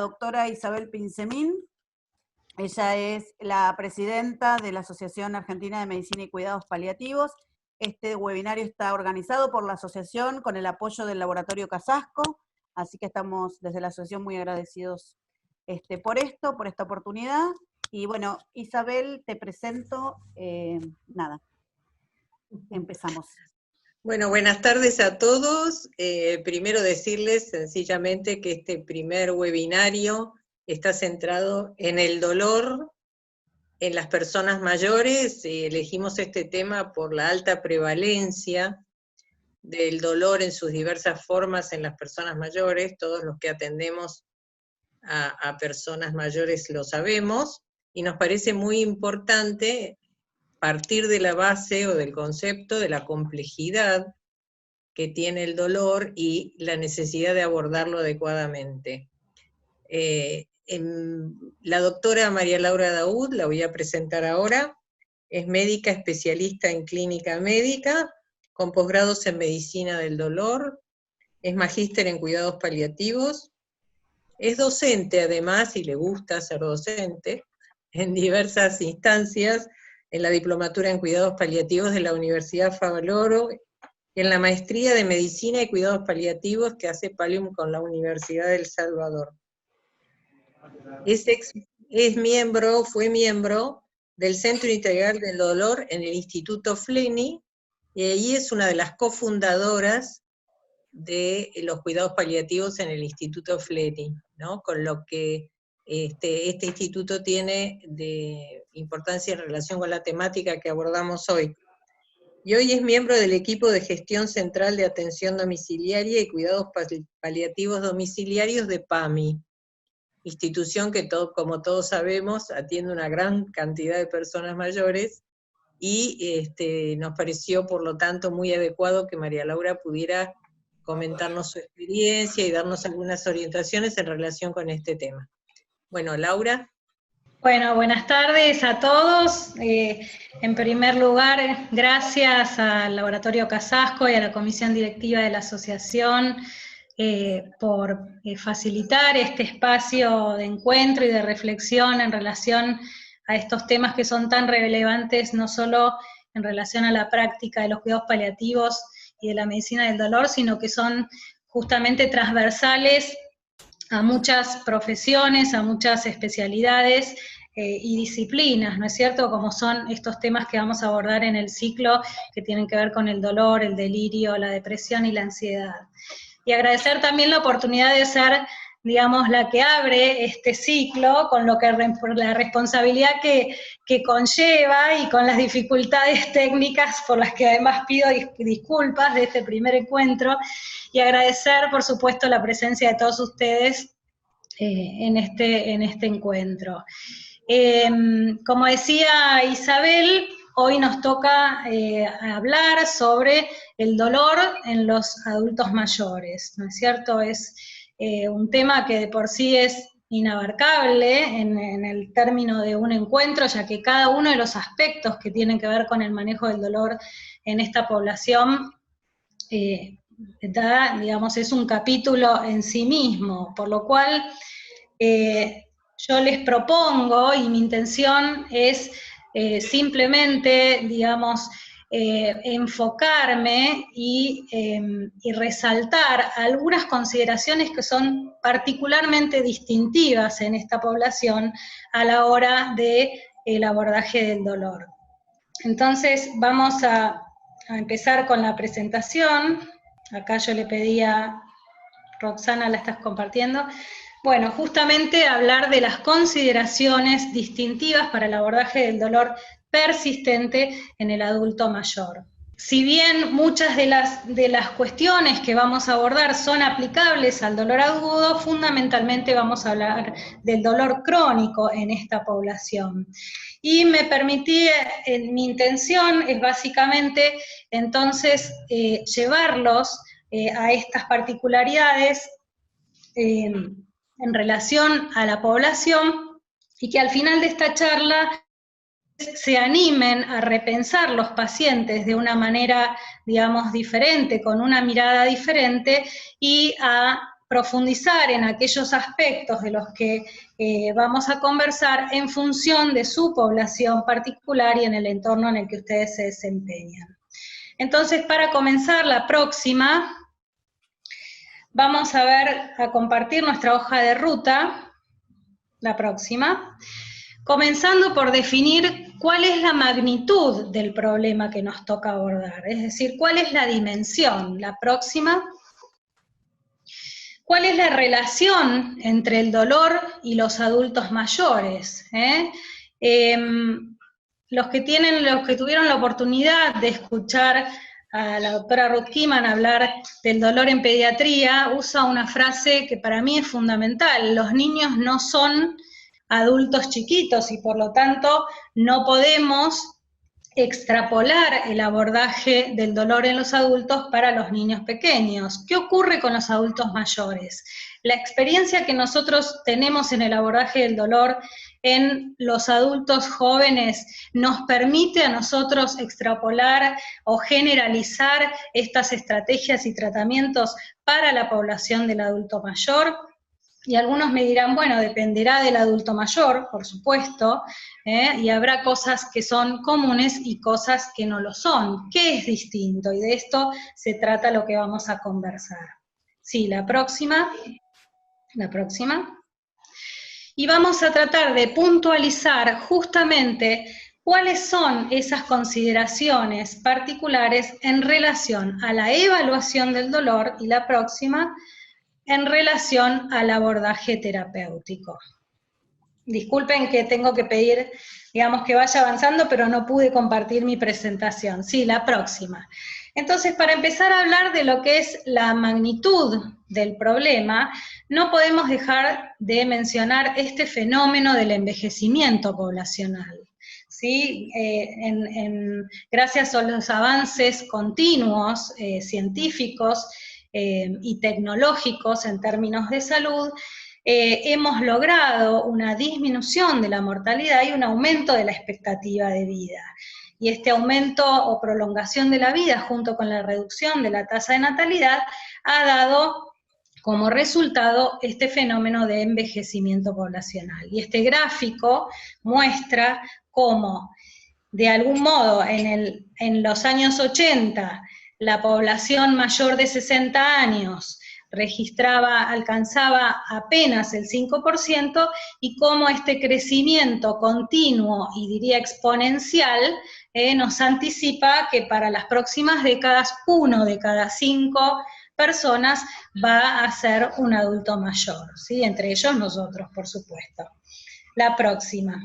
doctora Isabel Pinzemín. Ella es la presidenta de la Asociación Argentina de Medicina y Cuidados Paliativos. Este webinario está organizado por la asociación con el apoyo del Laboratorio Casasco, así que estamos desde la asociación muy agradecidos por esta oportunidad. Y bueno, Isabel, te presento, empezamos. Bueno, buenas tardes a todos. Primero decirles sencillamente que este primer webinario está centrado en el dolor en las personas mayores. Elegimos este tema por la alta prevalencia del dolor en sus diversas formas en las personas mayores. Todos los que atendemos a personas mayores lo sabemos, y nos parece muy importante partir de la base o del concepto de la complejidad que tiene el dolor y la necesidad de abordarlo adecuadamente. La doctora María Laura Daoud, la voy a presentar ahora, es médica especialista en clínica médica, con posgrados en medicina del dolor, es magíster en cuidados paliativos, es docente además, y le gusta ser docente, en diversas instancias, en la diplomatura en cuidados paliativos de la Universidad Favaloro, en la maestría de medicina y cuidados paliativos que hace Pallium con la Universidad del Salvador. Fue miembro del Centro Integral del Dolor en el Instituto Flenny, y ahí es una de las cofundadoras de los cuidados paliativos en el Instituto Flenny, ¿no? Con lo que este instituto tiene de importancia en relación con la temática que abordamos hoy. Y hoy es miembro del equipo de gestión central de atención domiciliaria y cuidados paliativos domiciliarios de PAMI, institución que como todos sabemos atiende una gran cantidad de personas mayores, y nos pareció por lo tanto muy adecuado que María Laura pudiera comentarnos su experiencia y darnos algunas orientaciones en relación con este tema. Bueno, Laura. Bueno, buenas tardes a todos. En primer lugar, gracias al Laboratorio Casasco y a la Comisión Directiva de la Asociación por facilitar este espacio de encuentro y de reflexión en relación a estos temas que son tan relevantes, no solo en relación a la práctica de los cuidados paliativos y de la medicina del dolor, sino que son justamente transversales a muchas profesiones, a muchas especialidades y disciplinas, ¿no es cierto?, como son estos temas que vamos a abordar en el ciclo, que tienen que ver con el dolor, el delirio, la depresión y la ansiedad. Y agradecer también la oportunidad de ser, digamos, la que abre este ciclo, con lo que la responsabilidad que conlleva y con las dificultades técnicas por las que además pido disculpas de este primer encuentro, y agradecer, por supuesto, la presencia de todos ustedes en este encuentro. Como decía Isabel, hoy nos toca hablar sobre el dolor en los adultos mayores, ¿no es cierto? Es un tema que de por sí es inabarcable en el término de un encuentro, ya que cada uno de los aspectos que tienen que ver con el manejo del dolor en esta población digamos, es un capítulo en sí mismo, por lo cual yo les propongo, y mi intención es simplemente, digamos, enfocarme y resaltar algunas consideraciones que son particularmente distintivas en esta población a la hora del abordaje del dolor. Entonces vamos a empezar con la presentación. Acá yo le pedí a Roxana, la estás compartiendo. Bueno, justamente hablar de las consideraciones distintivas para el abordaje del dolor persistente en el adulto mayor. Si bien muchas de las cuestiones que vamos a abordar son aplicables al dolor agudo, fundamentalmente vamos a hablar del dolor crónico en esta población. Y me permití, mi intención es básicamente entonces llevarlos a estas particularidades en relación a la población, y que al final de esta charla se animen a repensar los pacientes de una manera, digamos, diferente, con una mirada diferente, y a profundizar en aquellos aspectos de los que vamos a conversar en función de su población particular y en el entorno en el que ustedes se desempeñan. Entonces, para comenzar la próxima, vamos a compartir nuestra hoja de ruta, la próxima, comenzando por definir cuál es la magnitud del problema que nos toca abordar, es decir, cuál es la dimensión. La próxima, cuál es la relación entre el dolor y los adultos mayores. Los que tuvieron la oportunidad de escuchar a la doctora Ruth Kiman hablar del dolor en pediatría, usa una frase que para mí es fundamental: los niños no son adultos chiquitos y por lo tanto no podemos extrapolar el abordaje del dolor en los adultos para los niños pequeños. ¿Qué ocurre con los adultos mayores? La experiencia que nosotros tenemos en el abordaje del dolor en los adultos jóvenes nos permite a nosotros extrapolar o generalizar estas estrategias y tratamientos para la población del adulto mayor. Y algunos me dirán, bueno, dependerá del adulto mayor, por supuesto, y habrá cosas que son comunes y cosas que no lo son. ¿Qué es distinto? Y de esto se trata lo que vamos a conversar. Sí, la próxima. Y vamos a tratar de puntualizar justamente cuáles son esas consideraciones particulares en relación a la evaluación del dolor, y la próxima, en relación al abordaje terapéutico. Disculpen que tengo que pedir, digamos, que vaya avanzando, pero no pude compartir mi presentación. Sí, la próxima. Entonces, para empezar a hablar de lo que es la magnitud del problema, no podemos dejar de mencionar este fenómeno del envejecimiento poblacional. ¿Sí? Gracias a los avances continuos científicos y tecnológicos en términos de salud, hemos logrado una disminución de la mortalidad y un aumento de la expectativa de vida. Y este aumento o prolongación de la vida, junto con la reducción de la tasa de natalidad, ha dado como resultado este fenómeno de envejecimiento poblacional. Y este gráfico muestra cómo, de algún modo, en los años 80, la población mayor de 60 años alcanzaba apenas el 5%, y cómo este crecimiento continuo, y diría exponencial, nos anticipa que para las próximas décadas, 1 de cada 5 personas va a ser un adulto mayor, ¿sí? Entre ellos nosotros, por supuesto. La próxima.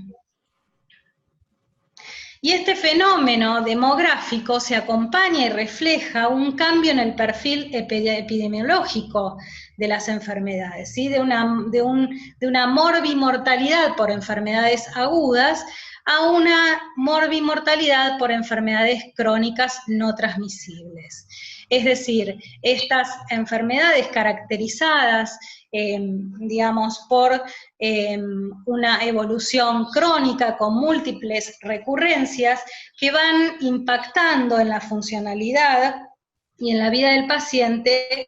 Y este fenómeno demográfico se acompaña y refleja un cambio en el perfil epidemiológico de las enfermedades, ¿sí? de una morbimortalidad por enfermedades agudas a una morbimortalidad por enfermedades crónicas no transmisibles. Es decir, estas enfermedades caracterizadas, digamos, por una evolución crónica con múltiples recurrencias que van impactando en la funcionalidad y en la vida del paciente,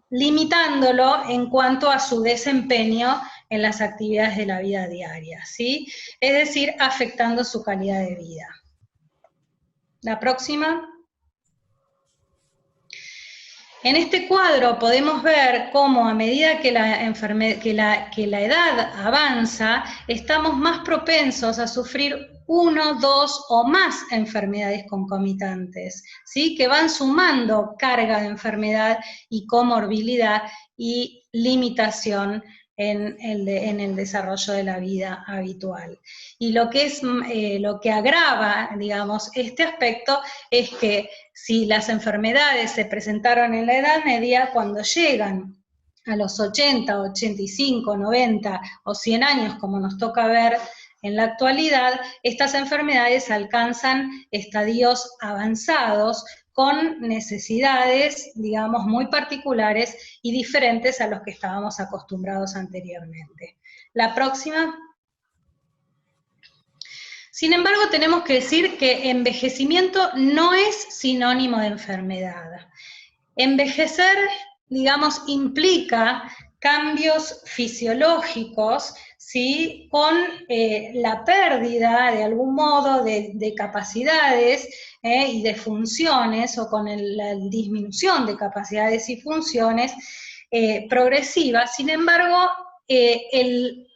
limitándolo en cuanto a su desempeño en las actividades de la vida diaria, ¿sí? Es decir, afectando su calidad de vida. La próxima. En este cuadro podemos ver cómo a medida que la edad avanza, estamos más propensos a sufrir 1, 2 o más enfermedades concomitantes, ¿sí? Que van sumando carga de enfermedad y comorbilidad y limitación en el desarrollo de la vida habitual. Y lo que agrava, digamos, este aspecto es que si las enfermedades se presentaron en la Edad Media, cuando llegan a los 80, 85, 90 o 100 años, como nos toca ver en la actualidad, estas enfermedades alcanzan estadios avanzados con necesidades, digamos, muy particulares y diferentes a los que estábamos acostumbrados anteriormente. La próxima. Sin embargo, tenemos que decir que envejecimiento no es sinónimo de enfermedad. Envejecer digamos, implica cambios fisiológicos, ¿sí? Con la pérdida, de algún modo, de capacidades y de funciones, o con la disminución de capacidades y funciones progresivas. Sin embargo,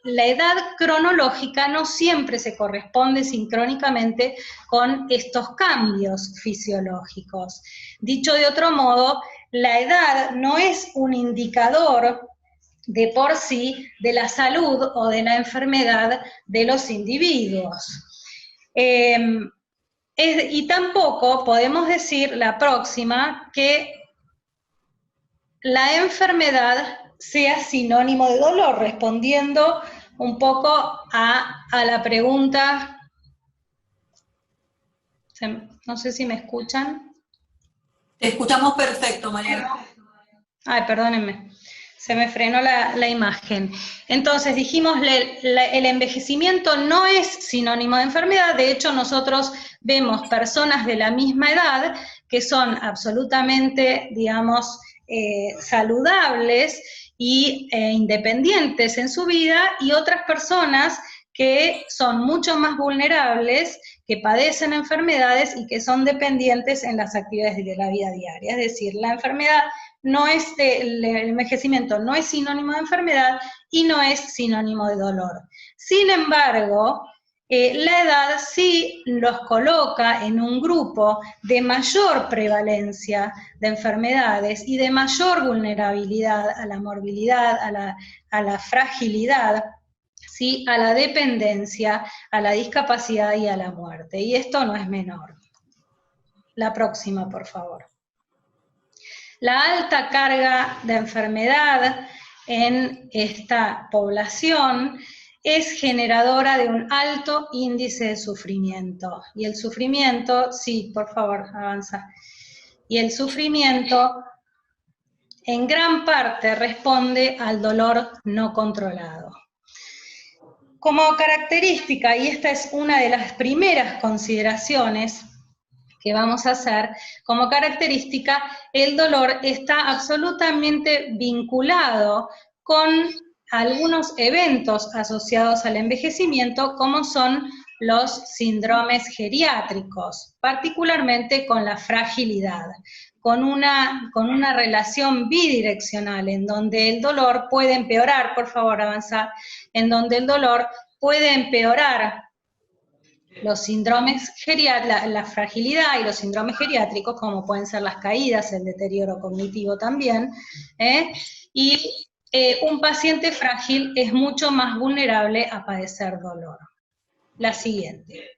la edad cronológica no siempre se corresponde sincrónicamente con estos cambios fisiológicos. Dicho de otro modo, la edad no es un indicador de por sí de la salud o de la enfermedad de los individuos. Y tampoco podemos decir, la próxima, que la enfermedad sea sinónimo de dolor, respondiendo un poco a la pregunta. No sé si me escuchan. Te escuchamos perfecto, Mariana. Ay, perdónenme, se me frenó la imagen. Entonces dijimos, el envejecimiento no es sinónimo de enfermedad. De hecho, nosotros vemos personas de la misma edad que son absolutamente, digamos, saludables y independientes en su vida, y otras personas que son mucho más vulnerables, que padecen enfermedades y que son dependientes en las actividades de la vida diaria. Es decir, la enfermedad no es, el envejecimiento no es sinónimo de enfermedad y no es sinónimo de dolor. Sin embargo, la edad sí los coloca en un grupo de mayor prevalencia de enfermedades y de mayor vulnerabilidad a la morbilidad, a la fragilidad, ¿sí? A la dependencia, a la discapacidad y a la muerte. Y esto no es menor. La próxima, por favor. La alta carga de enfermedad en esta población es generadora de un alto índice de sufrimiento. Y el sufrimiento, sí, por favor, avanza. Y el sufrimiento en gran parte responde al dolor no controlado. Como característica, y esta es una de las primeras consideraciones que vamos a hacer, como característica, el dolor está absolutamente vinculado con algunos eventos asociados al envejecimiento, como son los síndromes geriátricos, particularmente con la fragilidad, con una relación bidireccional, en donde el dolor puede empeorar, por favor, avanzar, en donde el dolor puede empeorar los síndromes geriátricos, la fragilidad y los síndromes geriátricos, como pueden ser las caídas, el deterioro cognitivo también, y un paciente frágil es mucho más vulnerable a padecer dolor. La siguiente.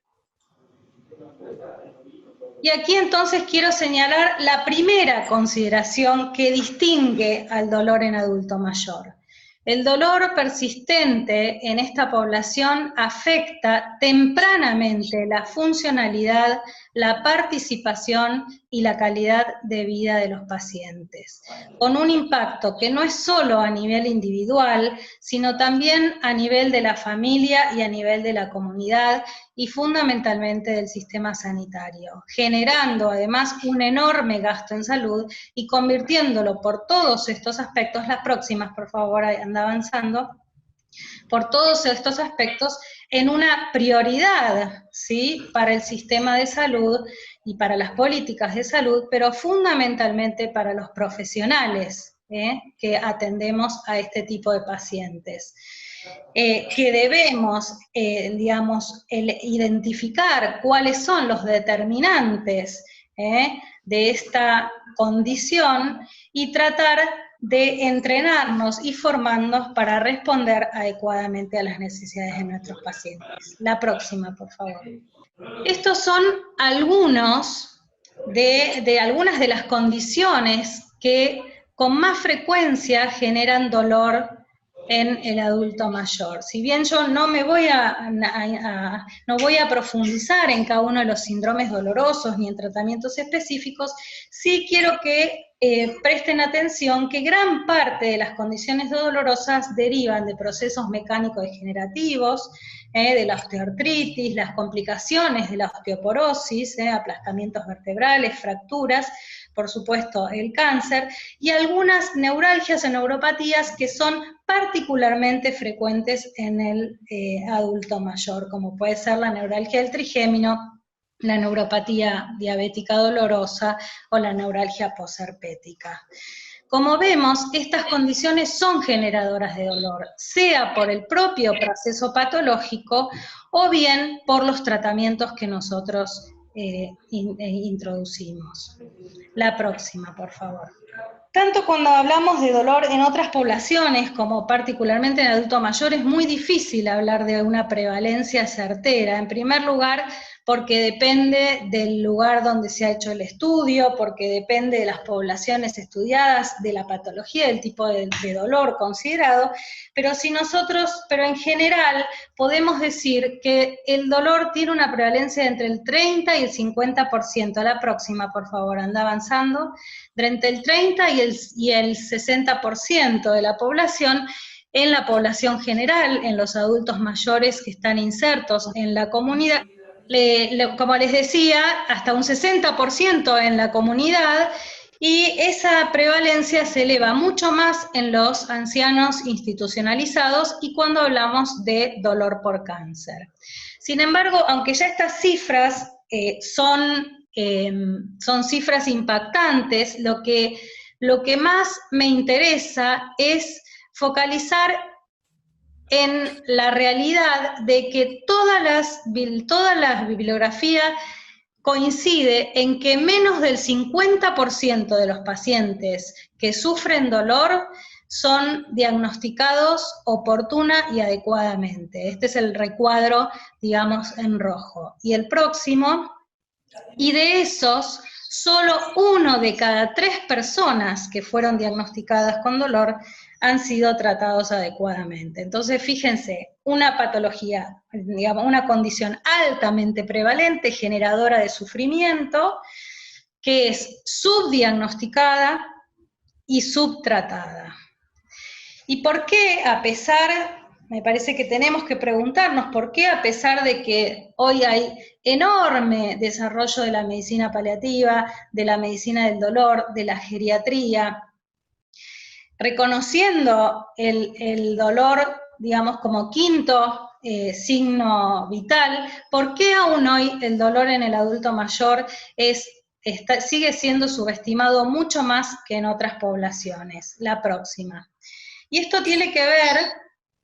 Y aquí entonces quiero señalar la primera consideración que distingue al dolor en adulto mayor. El dolor persistente en esta población afecta tempranamente la funcionalidad, la participación y la calidad de vida de los pacientes, con un impacto que no es solo a nivel individual, sino también a nivel de la familia y a nivel de la comunidad, y fundamentalmente del sistema sanitario, generando además un enorme gasto en salud y convirtiéndolo por todos estos aspectos, las próximas, por favor, anda avanzando, por todos estos aspectos en una prioridad, ¿sí?, para el sistema de salud y para las políticas de salud, pero fundamentalmente para los profesionales que atendemos a este tipo de pacientes. Que debemos, digamos, identificar cuáles son los determinantes de esta condición y tratar de entrenarnos y formarnos para responder adecuadamente a las necesidades de nuestros pacientes. La próxima, por favor. Estos son algunas de las condiciones que con más frecuencia generan dolor en el adulto mayor. Si bien yo no voy a profundizar en cada uno de los síndromes dolorosos ni en tratamientos específicos, sí quiero que presten atención que gran parte de las condiciones dolorosas derivan de procesos mecánicos degenerativos, de la osteoartritis, las complicaciones de la osteoporosis, aplastamientos vertebrales, fracturas, por supuesto el cáncer, y algunas neuralgias o neuropatías que son particularmente frecuentes en el adulto mayor, como puede ser la neuralgia del trigémino, la neuropatía diabética dolorosa o la neuralgia posherpética. Como vemos, estas condiciones son generadoras de dolor, sea por el propio proceso patológico o bien por los tratamientos que nosotros introducimos. La próxima, por favor. Tanto cuando hablamos de dolor en otras poblaciones, como particularmente en adulto mayor, es muy difícil hablar de una prevalencia certera. En primer lugar, porque depende del lugar donde se ha hecho el estudio, porque depende de las poblaciones estudiadas, de la patología, del tipo de dolor considerado, pero en general podemos decir que el dolor tiene una prevalencia de entre el 30 y el 50%. La próxima, por favor, anda avanzando. De entre el 30 y el 60% de la población, en la población general, en los adultos mayores que están insertos en la comunidad, como les decía, hasta un 60% en la comunidad, y esa prevalencia se eleva mucho más en los ancianos institucionalizados y cuando hablamos de dolor por cáncer. Sin embargo, aunque ya estas cifras son cifras impactantes, lo que más me interesa es focalizar en la realidad de que toda la bibliografía coincide en que menos del 50% de los pacientes que sufren dolor son diagnosticados oportuna y adecuadamente. Este es el recuadro, digamos, en rojo. Y el próximo, y de esos, solo 1 de cada 3 personas que fueron diagnosticadas con dolor han sido tratados adecuadamente. Entonces, fíjense, una patología, digamos, una condición altamente prevalente, generadora de sufrimiento, que es subdiagnosticada y subtratada. ¿Y por qué, me parece que tenemos que preguntarnos, por qué a pesar de que hoy hay enorme desarrollo de la medicina paliativa, de la medicina del dolor, de la geriatría, reconociendo el dolor, digamos, como quinto signo vital, ¿por qué aún hoy el dolor en el adulto mayor sigue siendo subestimado mucho más que en otras poblaciones? La próxima. Y esto tiene que ver,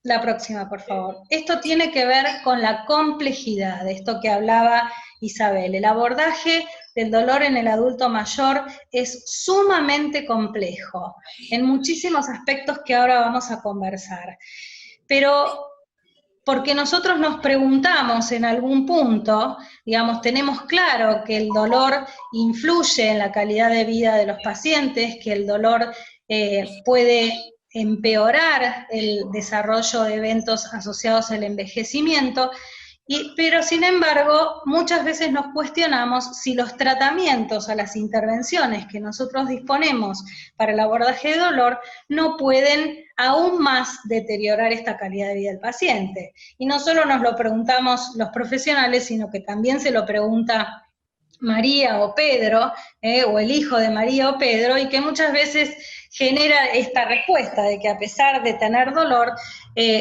la próxima, por favor, esto tiene que ver con la complejidad, de esto que hablaba Isabel. El abordaje del dolor en el adulto mayor es sumamente complejo, en muchísimos aspectos que ahora vamos a conversar. Pero porque nosotros nos preguntamos en algún punto, digamos, tenemos claro que el dolor influye en la calidad de vida de los pacientes, que el dolor puede empeorar el desarrollo de eventos asociados al envejecimiento, pero sin embargo, muchas veces nos cuestionamos si los tratamientos o las intervenciones que nosotros disponemos para el abordaje de dolor no pueden aún más deteriorar esta calidad de vida del paciente. Y no solo nos lo preguntamos los profesionales, sino que también se lo pregunta María o Pedro, o el hijo de María o Pedro, y que muchas veces genera esta respuesta de que a pesar de tener dolor,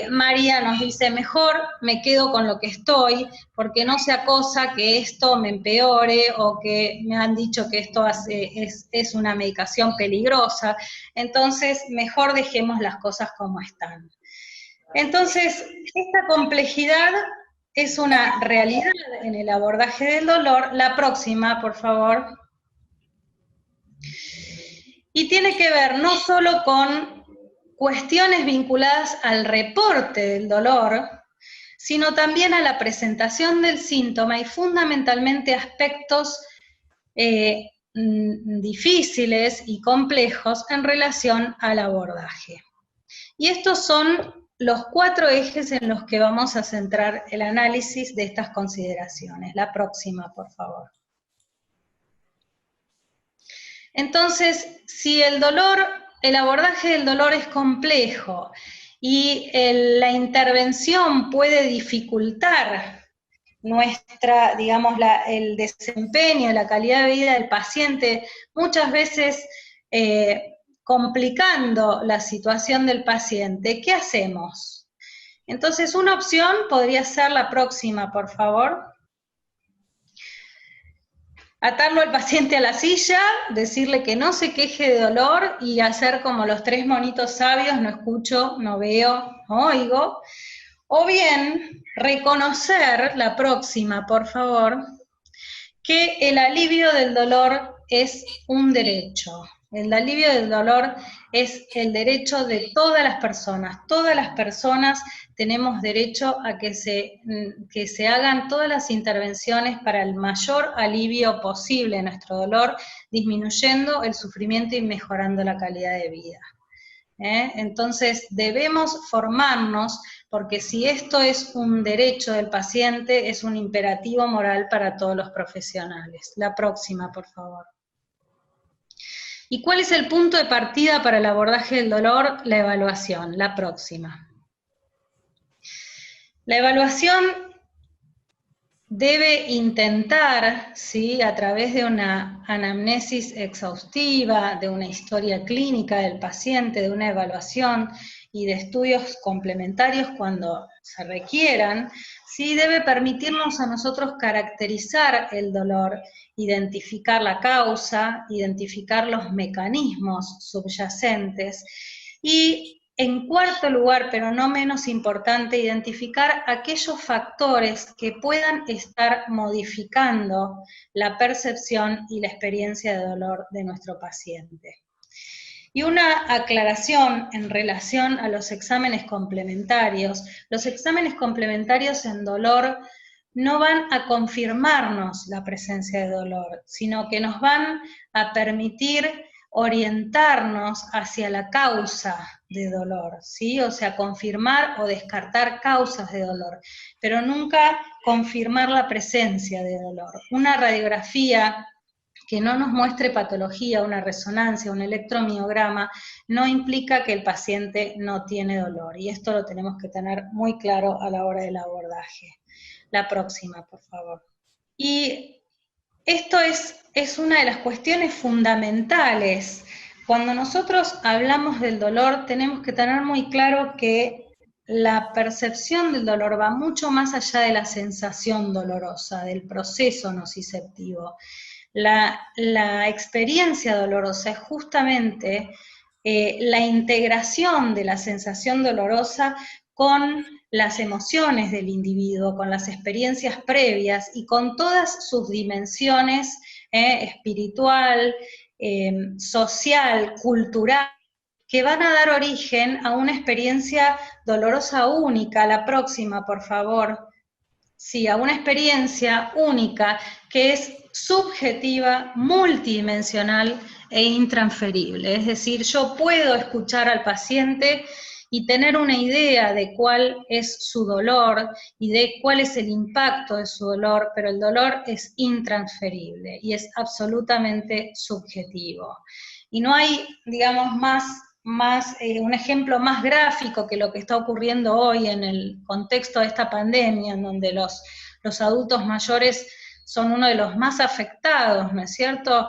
María nos dice, mejor me quedo con lo que estoy, porque no sea cosa que esto me empeore, o que me han dicho que esto es una medicación peligrosa, entonces mejor dejemos las cosas como están. Entonces, esta complejidad es una realidad en el abordaje del dolor. La próxima, por favor. Y tiene que ver no solo con cuestiones vinculadas al reporte del dolor, sino también a la presentación del síntoma y fundamentalmente aspectos difíciles y complejos en relación al abordaje. Y estos son los 4 ejes en los que vamos a centrar el análisis de estas consideraciones. La próxima, por favor. Entonces, si el abordaje del dolor es complejo y la intervención puede dificultar nuestra, digamos, el desempeño, la calidad de vida del paciente, muchas veces complicando la situación del paciente, ¿qué hacemos? Entonces, una opción podría ser la próxima, por favor. Atarlo al paciente a la silla, decirle que no se queje de dolor y hacer como los 3 monitos sabios, no escucho, no veo, no oigo. O bien, reconocer, la próxima, por favor, que el alivio del dolor es un derecho. El alivio del dolor es el derecho de todas las personas. Todas las personas tenemos derecho a que se hagan todas las intervenciones para el mayor alivio posible de nuestro dolor, disminuyendo el sufrimiento y mejorando la calidad de vida. Entonces debemos formarnos, porque si esto es un derecho del paciente, es un imperativo moral para todos los profesionales. La próxima, por favor. ¿Y cuál es el punto de partida para el abordaje del dolor? La evaluación, la próxima. La evaluación debe intentar, ¿sí?, a través de una anamnesis exhaustiva, de una historia clínica del paciente, de una evaluación y de estudios complementarios cuando se requieran, ¿sí?, debe permitirnos a nosotros caracterizar el dolor, identificar la causa, identificar los mecanismos subyacentes y, en cuarto lugar, pero no menos importante, identificar aquellos factores que puedan estar modificando la percepción y la experiencia de dolor de nuestro paciente. Y una aclaración en relación a los exámenes complementarios. Los exámenes complementarios en dolor no van a confirmarnos la presencia de dolor, sino que nos van a permitir orientarnos hacia la causa de dolor, ¿sí? O sea, confirmar o descartar causas de dolor, pero nunca confirmar la presencia de dolor. Una radiografía que no nos muestre patología, una resonancia, un electromiograma, no implica que el paciente no tiene dolor, y esto lo tenemos que tener muy claro a la hora del abordaje. La próxima, por favor. Y esto es una de las cuestiones fundamentales. Cuando nosotros hablamos del dolor, tenemos que tener muy claro que la percepción del dolor va mucho más allá de la sensación dolorosa, del proceso nociceptivo. La experiencia dolorosa es justamente la integración de la sensación dolorosa con las emociones del individuo, con las experiencias previas y con todas sus dimensiones espiritual, social, cultural, que van a dar origen a una experiencia dolorosa única. La próxima, por favor. Sí, a una experiencia única que es subjetiva, multidimensional e intransferible. Es decir, yo puedo escuchar al paciente y tener una idea de cuál es su dolor y de cuál es el impacto de su dolor, pero el dolor es intransferible y es absolutamente subjetivo. Y no hay, digamos, un ejemplo más gráfico que lo que está ocurriendo hoy en el contexto de esta pandemia, en donde los adultos mayores son uno de los más afectados, ¿no es cierto?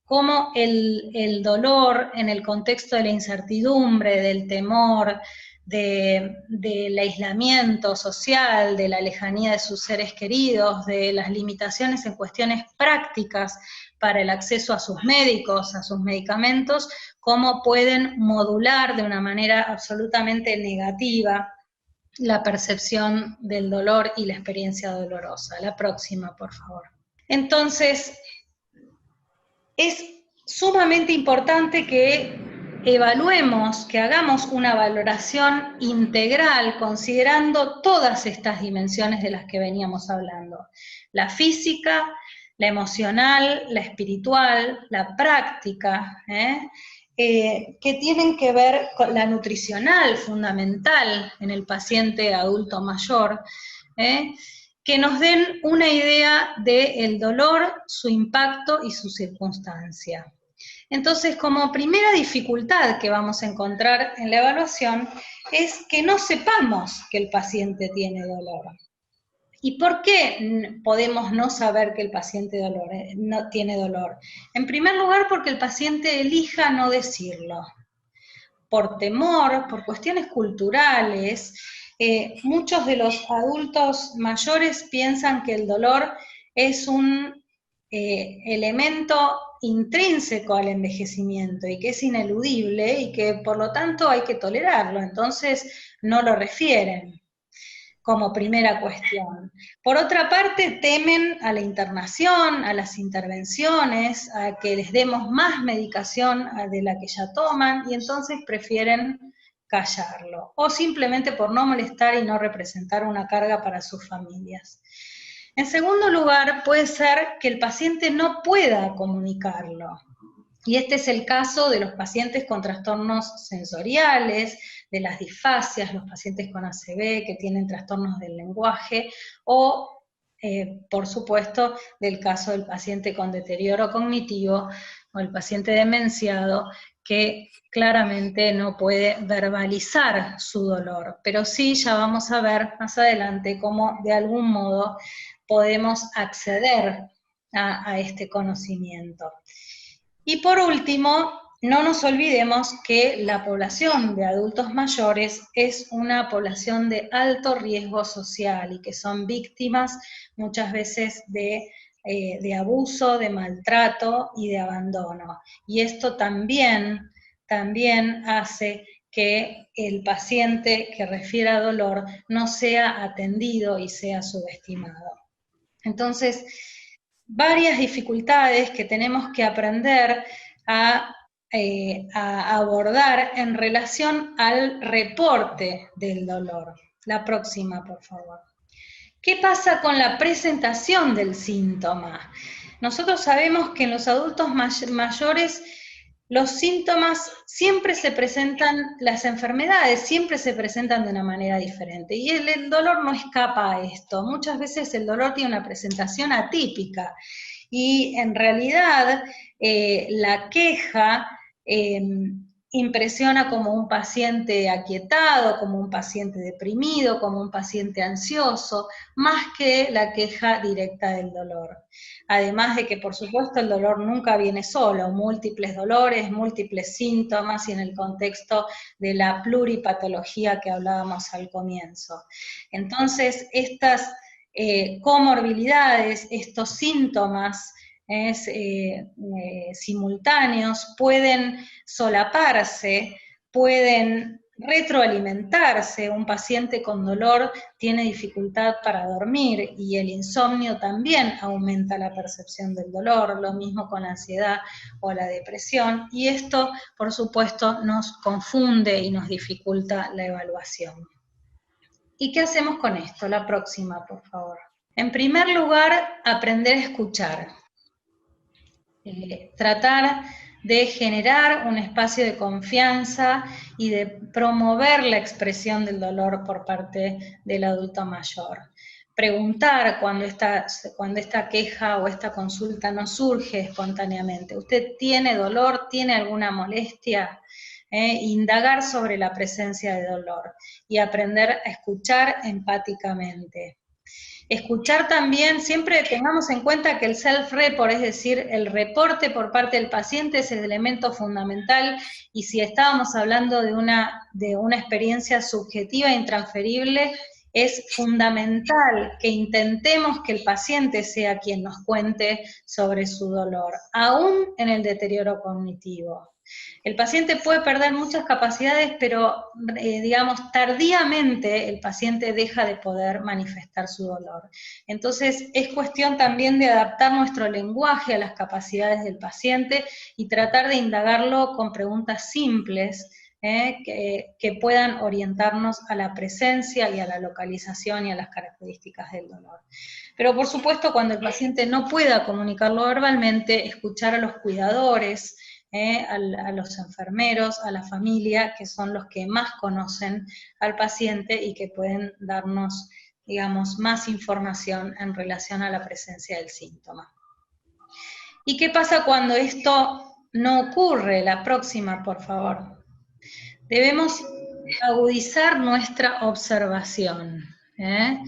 Cómo el dolor en el contexto de la incertidumbre, del temor, del aislamiento social, de la lejanía de sus seres queridos, de las limitaciones en cuestiones prácticas para el acceso a sus médicos, a sus medicamentos, cómo pueden modular de una manera absolutamente negativa la percepción del dolor y la experiencia dolorosa. La próxima, por favor. Entonces, es sumamente importante que evaluemos, que hagamos una valoración integral considerando todas estas dimensiones de las que veníamos hablando. La física, la emocional, la espiritual, la práctica, que tienen que ver con la nutricional fundamental en el paciente adulto mayor, que nos den una idea del dolor, su impacto y su circunstancia. Entonces, como primera dificultad que vamos a encontrar en la evaluación es que no sepamos que el paciente tiene dolor. ¿Y por qué podemos no saber que el paciente no tiene dolor? En primer lugar, porque el paciente elija no decirlo. Por temor, por cuestiones culturales, muchos de los adultos mayores piensan que el dolor es un elemento intrínseco al envejecimiento y que es ineludible y que por lo tanto hay que tolerarlo, entonces no lo refieren como primera cuestión. Por otra parte, temen a la internación, a las intervenciones, a que les demos más medicación de la que ya toman, y entonces prefieren callarlo, o simplemente por no molestar y no representar una carga para sus familias. En segundo lugar, puede ser que el paciente no pueda comunicarlo. Y este es el caso de los pacientes con trastornos sensoriales, de las disfasias, los pacientes con ACV que tienen trastornos del lenguaje, o, por supuesto, del caso del paciente con deterioro cognitivo o el paciente demenciado que claramente no puede verbalizar su dolor. Pero sí, ya vamos a ver más adelante cómo de algún modo podemos acceder a este conocimiento. Y por último, no nos olvidemos que la población de adultos mayores es una población de alto riesgo social y que son víctimas muchas veces de abuso, de maltrato y de abandono. Y esto también hace que el paciente que refiera dolor no sea atendido y sea subestimado. Entonces, varias dificultades que tenemos que aprender a abordar en relación al reporte del dolor. La próxima, por favor. ¿Qué pasa con la presentación del síntoma? Nosotros sabemos que en los adultos mayores los síntomas siempre se presentan, las enfermedades siempre se presentan de una manera diferente, y el dolor no escapa a esto. Muchas veces el dolor tiene una presentación atípica, y en realidad la queja impresiona como un paciente aquietado, como un paciente deprimido, como un paciente ansioso, más que la queja directa del dolor. Además de que, por supuesto, el dolor nunca viene solo, múltiples dolores, múltiples síntomas, y en el contexto de la pluripatología que hablábamos al comienzo. Entonces, estas comorbilidades, estos síntomas simultáneos pueden solaparse, pueden retroalimentarse. Un paciente con dolor tiene dificultad para dormir, y el insomnio también aumenta la percepción del dolor, lo mismo con la ansiedad o la depresión, y esto, por supuesto, nos confunde y nos dificulta la evaluación. ¿Y qué hacemos con esto? La próxima, por favor. En primer lugar, aprender a escuchar. Tratar de generar un espacio de confianza y de promover la expresión del dolor por parte del adulto mayor. Preguntar cuando esta queja o esta consulta no surge espontáneamente. ¿Usted tiene dolor? ¿Tiene alguna molestia? Indagar sobre la presencia de dolor y aprender a escuchar empáticamente. Escuchar también, siempre tengamos en cuenta que el self-report, es decir, el reporte por parte del paciente, es el elemento fundamental, y si estábamos hablando de una experiencia subjetiva e intransferible, es fundamental que intentemos que el paciente sea quien nos cuente sobre su dolor, aún en el deterioro cognitivo. El paciente puede perder muchas capacidades, pero digamos, tardíamente el paciente deja de poder manifestar su dolor. Entonces, es cuestión también de adaptar nuestro lenguaje a las capacidades del paciente y tratar de indagarlo con preguntas simples, que puedan orientarnos a la presencia y a la localización y a las características del dolor. Pero por supuesto, cuando el paciente no pueda comunicarlo verbalmente, escuchar a los cuidadores, a los enfermeros, a la familia, que son los que más conocen al paciente y que pueden darnos, digamos, más información en relación a la presencia del síntoma. ¿Y qué pasa cuando esto no ocurre. La próxima, por favor. Debemos agudizar nuestra observación, ¿eh?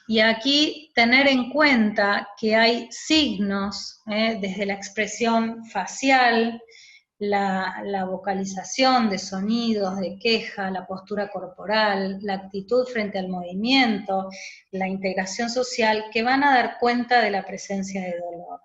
Y aquí tener en cuenta que hay signos, desde la expresión facial, la vocalización de sonidos, de queja, la postura corporal, la actitud frente al movimiento, la integración social, que van a dar cuenta de la presencia de dolor.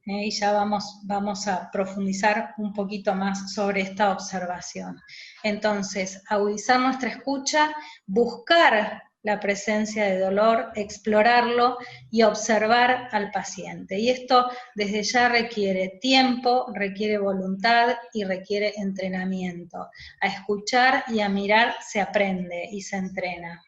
Y ya vamos a profundizar un poquito más sobre esta observación. Entonces, agudizar nuestra escucha, buscar la presencia de dolor, explorarlo y observar al paciente. Y esto desde ya requiere tiempo, requiere voluntad y requiere entrenamiento. A escuchar y a mirar se aprende y se entrena.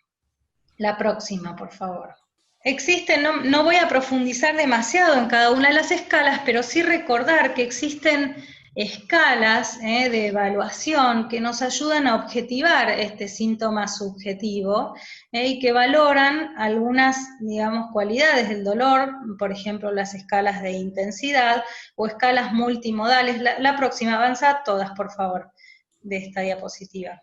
La próxima, por favor. Existen, no voy a profundizar demasiado en cada una de las escalas, pero sí recordar que existen escalas de evaluación que nos ayudan a objetivar este síntoma subjetivo y que valoran algunas, digamos, cualidades del dolor, por ejemplo, las escalas de intensidad o escalas multimodales. La próxima, avanza todas, por favor, de esta diapositiva.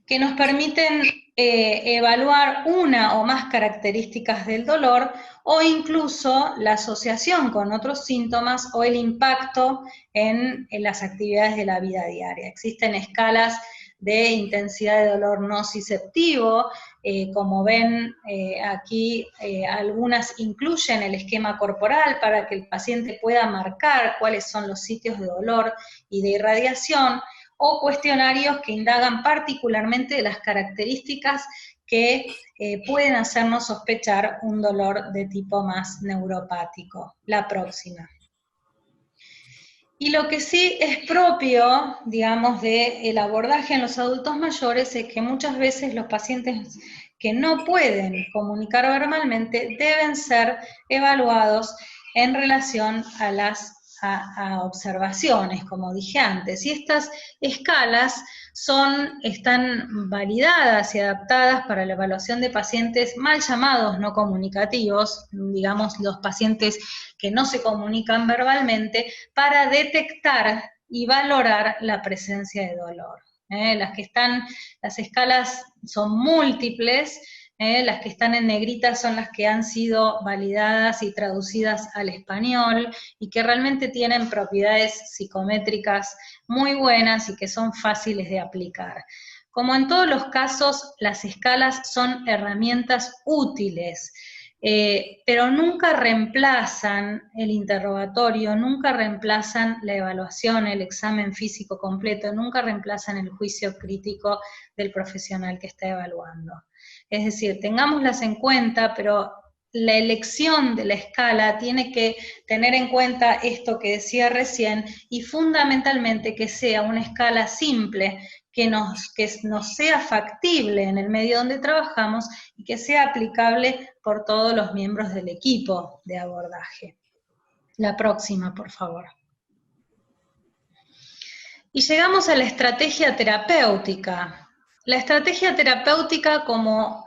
Que nos permiten evaluar una o más características del dolor o incluso la asociación con otros síntomas o el impacto en las actividades de la vida diaria. Existen escalas de intensidad de dolor nociceptivo, como ven aquí, algunas incluyen el esquema corporal para que el paciente pueda marcar cuáles son los sitios de dolor y de irradiación, o cuestionarios que indagan particularmente de las características que pueden hacernos sospechar un dolor de tipo más neuropático. La próxima. Y lo que sí es propio, digamos, del abordaje en los adultos mayores es que muchas veces los pacientes que no pueden comunicar verbalmente deben ser evaluados en relación a observaciones, como dije antes, y estas escalas están validadas y adaptadas para la evaluación de pacientes mal llamados no comunicativos, digamos los pacientes que no se comunican verbalmente, para detectar y valorar la presencia de dolor. Las escalas son múltiples. Las que están en negrita son las que han sido validadas y traducidas al español y que realmente tienen propiedades psicométricas muy buenas y que son fáciles de aplicar. Como en todos los casos, las escalas son herramientas útiles, pero nunca reemplazan el interrogatorio, nunca reemplazan la evaluación, el examen físico completo, nunca reemplazan el juicio crítico del profesional que está evaluando. Es decir, tengámoslas en cuenta, pero la elección de la escala tiene que tener en cuenta esto que decía recién, y fundamentalmente que sea una escala simple, que nos sea factible en el medio donde trabajamos y que sea aplicable por todos los miembros del equipo de abordaje. La próxima, por favor. Y llegamos a la estrategia terapéutica. La estrategia terapéutica, como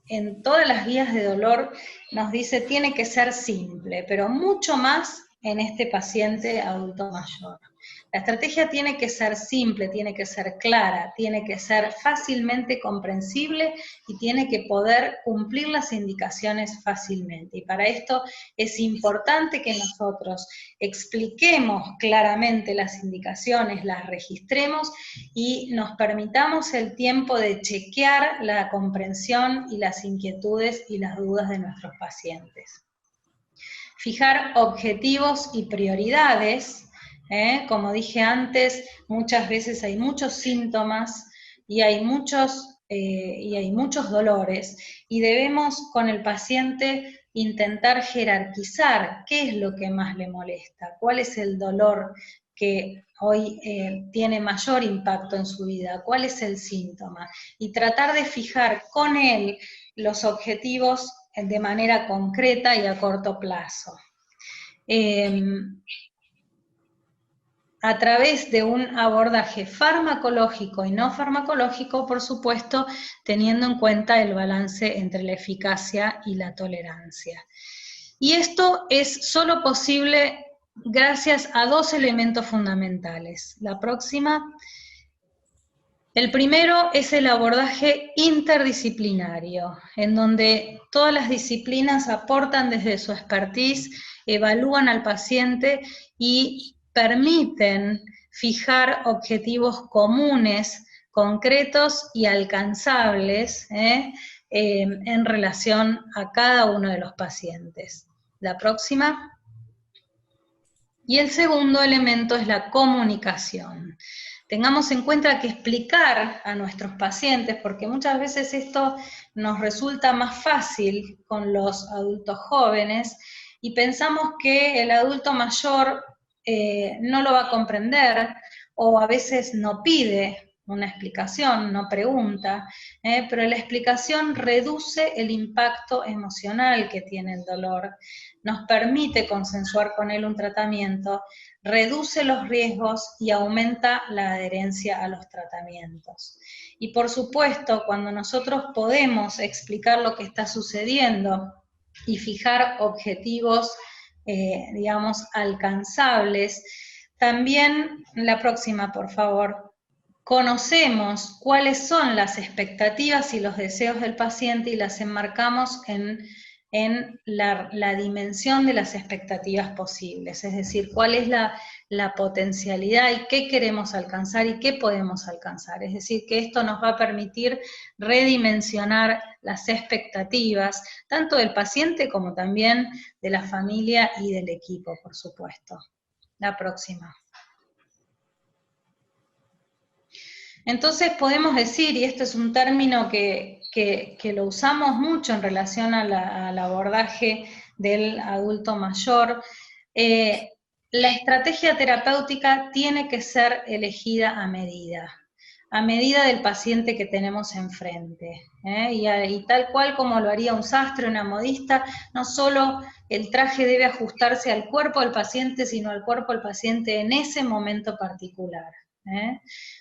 en todas las guías de dolor, nos dice tiene que ser simple, pero mucho más en este paciente adulto mayor. La estrategia tiene que ser simple, tiene que ser clara, tiene que ser fácilmente comprensible y tiene que poder cumplir las indicaciones fácilmente. Y para esto es importante que nosotros expliquemos claramente las indicaciones, las registremos y nos permitamos el tiempo de chequear la comprensión y las inquietudes y las dudas de nuestros pacientes. Fijar objetivos y prioridades. Como dije antes, muchas veces hay muchos síntomas y hay muchos dolores, y debemos con el paciente intentar jerarquizar qué es lo que más le molesta, cuál es el dolor que hoy tiene mayor impacto en su vida, cuál es el síntoma, y tratar de fijar con él los objetivos de manera concreta y a corto plazo. A través de un abordaje farmacológico y no farmacológico, por supuesto, teniendo en cuenta el balance entre la eficacia y la tolerancia. Y esto es solo posible gracias a dos elementos fundamentales. La próxima. El primero es el abordaje interdisciplinario, en donde todas las disciplinas aportan desde su expertise, evalúan al paciente y permiten fijar objetivos comunes, concretos y alcanzables en relación a cada uno de los pacientes. La próxima. Y el segundo elemento es la comunicación. Tengamos en cuenta que explicar a nuestros pacientes, porque muchas veces esto nos resulta más fácil con los adultos jóvenes, y pensamos que el adulto mayor no lo va a comprender, o a veces no pide una explicación, no pregunta, pero la explicación reduce el impacto emocional que tiene el dolor, nos permite consensuar con él un tratamiento, reduce los riesgos y aumenta la adherencia a los tratamientos. Y por supuesto, cuando nosotros podemos explicar lo que está sucediendo y fijar objetivos, digamos, alcanzables, también, la próxima, por favor, conocemos cuáles son las expectativas y los deseos del paciente y las enmarcamos en la dimensión de las expectativas posibles, es decir, cuál es la potencialidad y qué queremos alcanzar y qué podemos alcanzar. Es decir, que esto nos va a permitir redimensionar las expectativas, tanto del paciente como también de la familia y del equipo, por supuesto. La próxima. Entonces podemos decir, y este es un término que lo usamos mucho en relación al abordaje del adulto mayor, la estrategia terapéutica tiene que ser elegida a medida del paciente que tenemos enfrente, y tal cual como lo haría un sastre, una modista, no solo el traje debe ajustarse al cuerpo del paciente, sino al cuerpo del paciente en ese momento particular.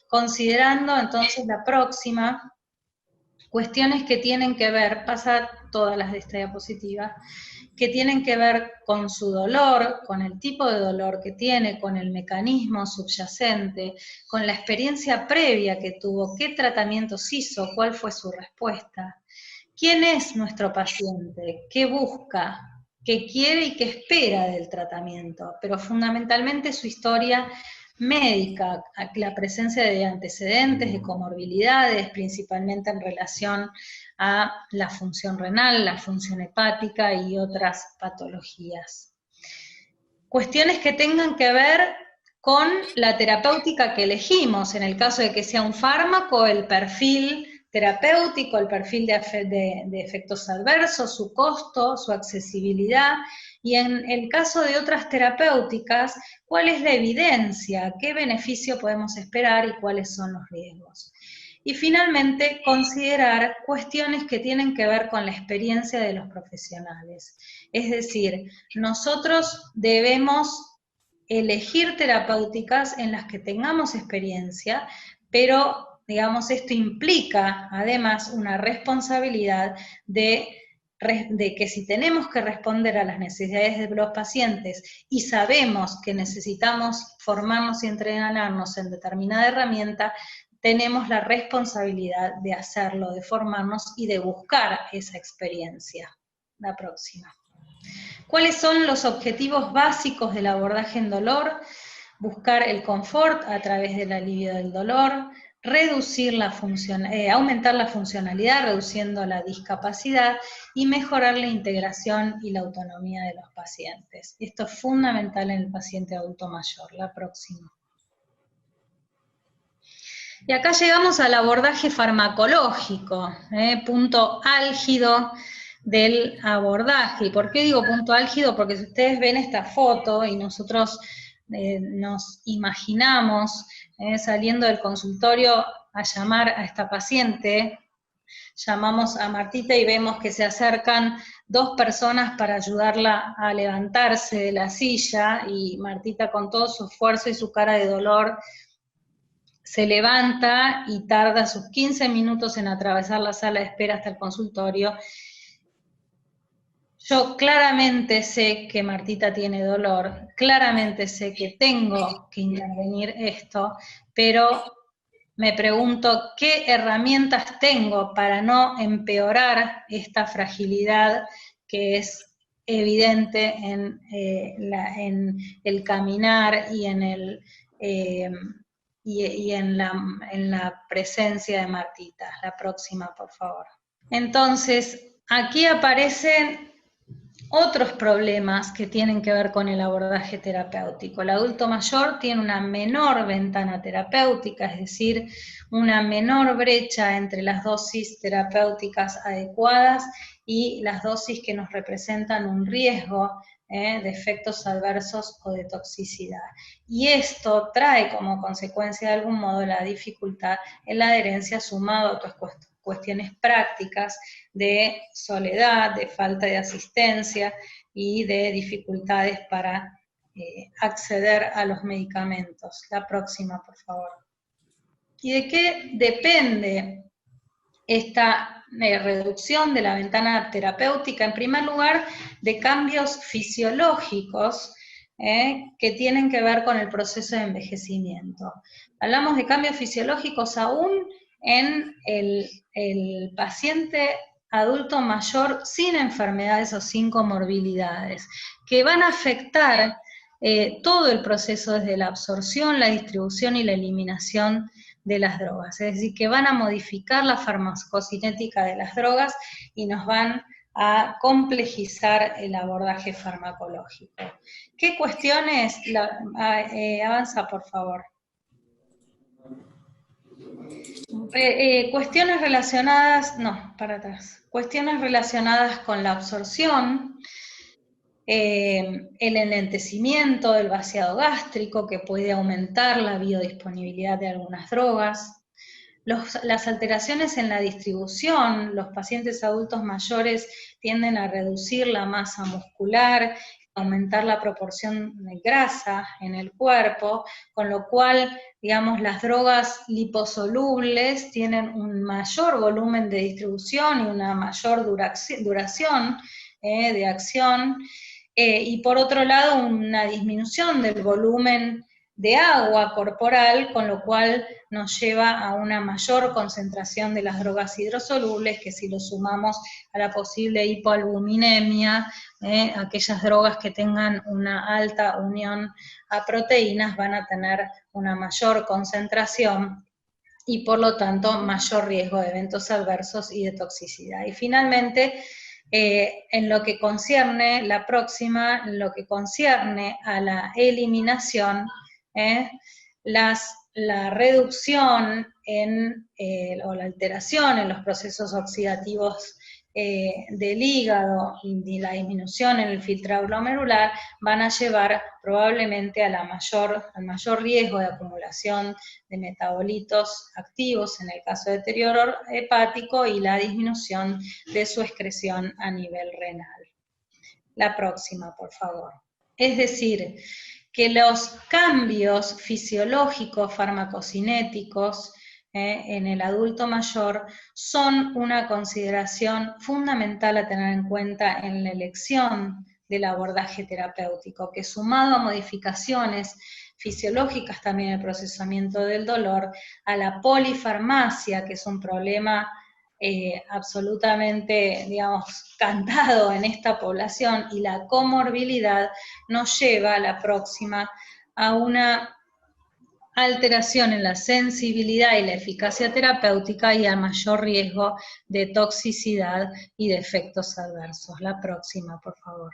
Considerando entonces la próxima, cuestiones que tienen que ver, pasa todas las de esta diapositiva, que tienen que ver con su dolor, con el tipo de dolor que tiene, con el mecanismo subyacente, con la experiencia previa que tuvo, qué tratamientos hizo, cuál fue su respuesta, quién es nuestro paciente, qué busca, qué quiere y qué espera del tratamiento, pero fundamentalmente su historia médica, la presencia de antecedentes, de comorbilidades, principalmente en relación a la función renal, la función hepática y otras patologías. Cuestiones que tengan que ver con la terapéutica que elegimos, en el caso de que sea un fármaco, el perfil terapéutico, el perfil de efectos adversos, su costo, su accesibilidad, y en el caso de otras terapéuticas, cuál es la evidencia, qué beneficio podemos esperar y cuáles son los riesgos. Y finalmente, considerar cuestiones que tienen que ver con la experiencia de los profesionales. Es decir, nosotros debemos elegir terapéuticas en las que tengamos experiencia, pero, digamos, esto implica además una responsabilidad de que si tenemos que responder a las necesidades de los pacientes y sabemos que necesitamos formarnos y entrenarnos en determinada herramienta, tenemos la responsabilidad de hacerlo, de formarnos y de buscar esa experiencia. La próxima. ¿Cuáles son los objetivos básicos del abordaje en dolor? Buscar el confort a través del alivio del dolor, reducir aumentar la funcionalidad, reduciendo la discapacidad, y mejorar la integración y la autonomía de los pacientes. Esto es fundamental en el paciente adulto mayor. La próxima. Y acá llegamos al abordaje farmacológico, punto álgido del abordaje. ¿Y por qué digo punto álgido? Porque si ustedes ven esta foto y nosotros nos imaginamos saliendo del consultorio a llamar a esta paciente, llamamos a Martita y vemos que se acercan dos personas para ayudarla a levantarse de la silla, y Martita con todo su esfuerzo y su cara de dolor se levanta y tarda sus 15 minutos en atravesar la sala de espera hasta el consultorio. Yo claramente sé que Martita tiene dolor, claramente sé que tengo que intervenir esto, pero me pregunto qué herramientas tengo para no empeorar esta fragilidad que es evidente en el caminar y en la presencia de Martita. La próxima, por favor. Entonces, aquí aparecen otros problemas que tienen que ver con el abordaje terapéutico. El adulto mayor tiene una menor ventana terapéutica, es decir, una menor brecha entre las dosis terapéuticas adecuadas y las dosis que nos representan un riesgo de efectos adversos o de toxicidad. Y esto trae como consecuencia de algún modo la dificultad en la adherencia sumado a otras cuestiones prácticas de soledad, de falta de asistencia y de dificultades para acceder a los medicamentos. La próxima, por favor. ¿Y de qué depende esta reducción de la ventana terapéutica? En primer lugar, de cambios fisiológicos que tienen que ver con el proceso de envejecimiento. Hablamos de cambios fisiológicos aún en el paciente adulto mayor sin enfermedades o sin comorbilidades, que van a afectar todo el proceso desde la absorción, la distribución y la eliminación de las drogas, es decir, que van a modificar la farmacocinética de las drogas y nos van a complejizar el abordaje farmacológico. ¿Qué cuestiones? Avanza, por favor. Cuestiones relacionadas, no, para atrás. Cuestiones relacionadas con la absorción, el enlentecimiento del vaciado gástrico, que puede aumentar la biodisponibilidad de algunas drogas, las alteraciones en la distribución. Los pacientes adultos mayores tienden a reducir la masa muscular, aumentar la proporción de grasa en el cuerpo, con lo cual, digamos, las drogas liposolubles tienen un mayor volumen de distribución y una mayor duración de acción, y por otro lado una disminución del volumen de agua corporal, con lo cual nos lleva a una mayor concentración de las drogas hidrosolubles, que si lo sumamos a la posible hipoalbuminemia, aquellas drogas que tengan una alta unión a proteínas van a tener una mayor concentración y por lo tanto mayor riesgo de eventos adversos y de toxicidad. Y finalmente, en lo que concierne, la próxima, en lo que concierne a la eliminación, la reducción o la alteración en los procesos oxidativos del hígado y la disminución en el filtrado glomerular van a llevar probablemente al mayor riesgo de acumulación de metabolitos activos en el caso de deterioro hepático y la disminución de su excreción a nivel renal. La próxima, por favor. Es decir, que los cambios fisiológicos farmacocinéticos en el adulto mayor son una consideración fundamental a tener en cuenta en la elección del abordaje terapéutico, que sumado a modificaciones fisiológicas también el procesamiento del dolor, a la polifarmacia, que es un problema absolutamente, digamos, cantado en esta población, y la comorbilidad nos lleva a la próxima a una alteración en la sensibilidad y la eficacia terapéutica y a mayor riesgo de toxicidad y de efectos adversos. La próxima, por favor.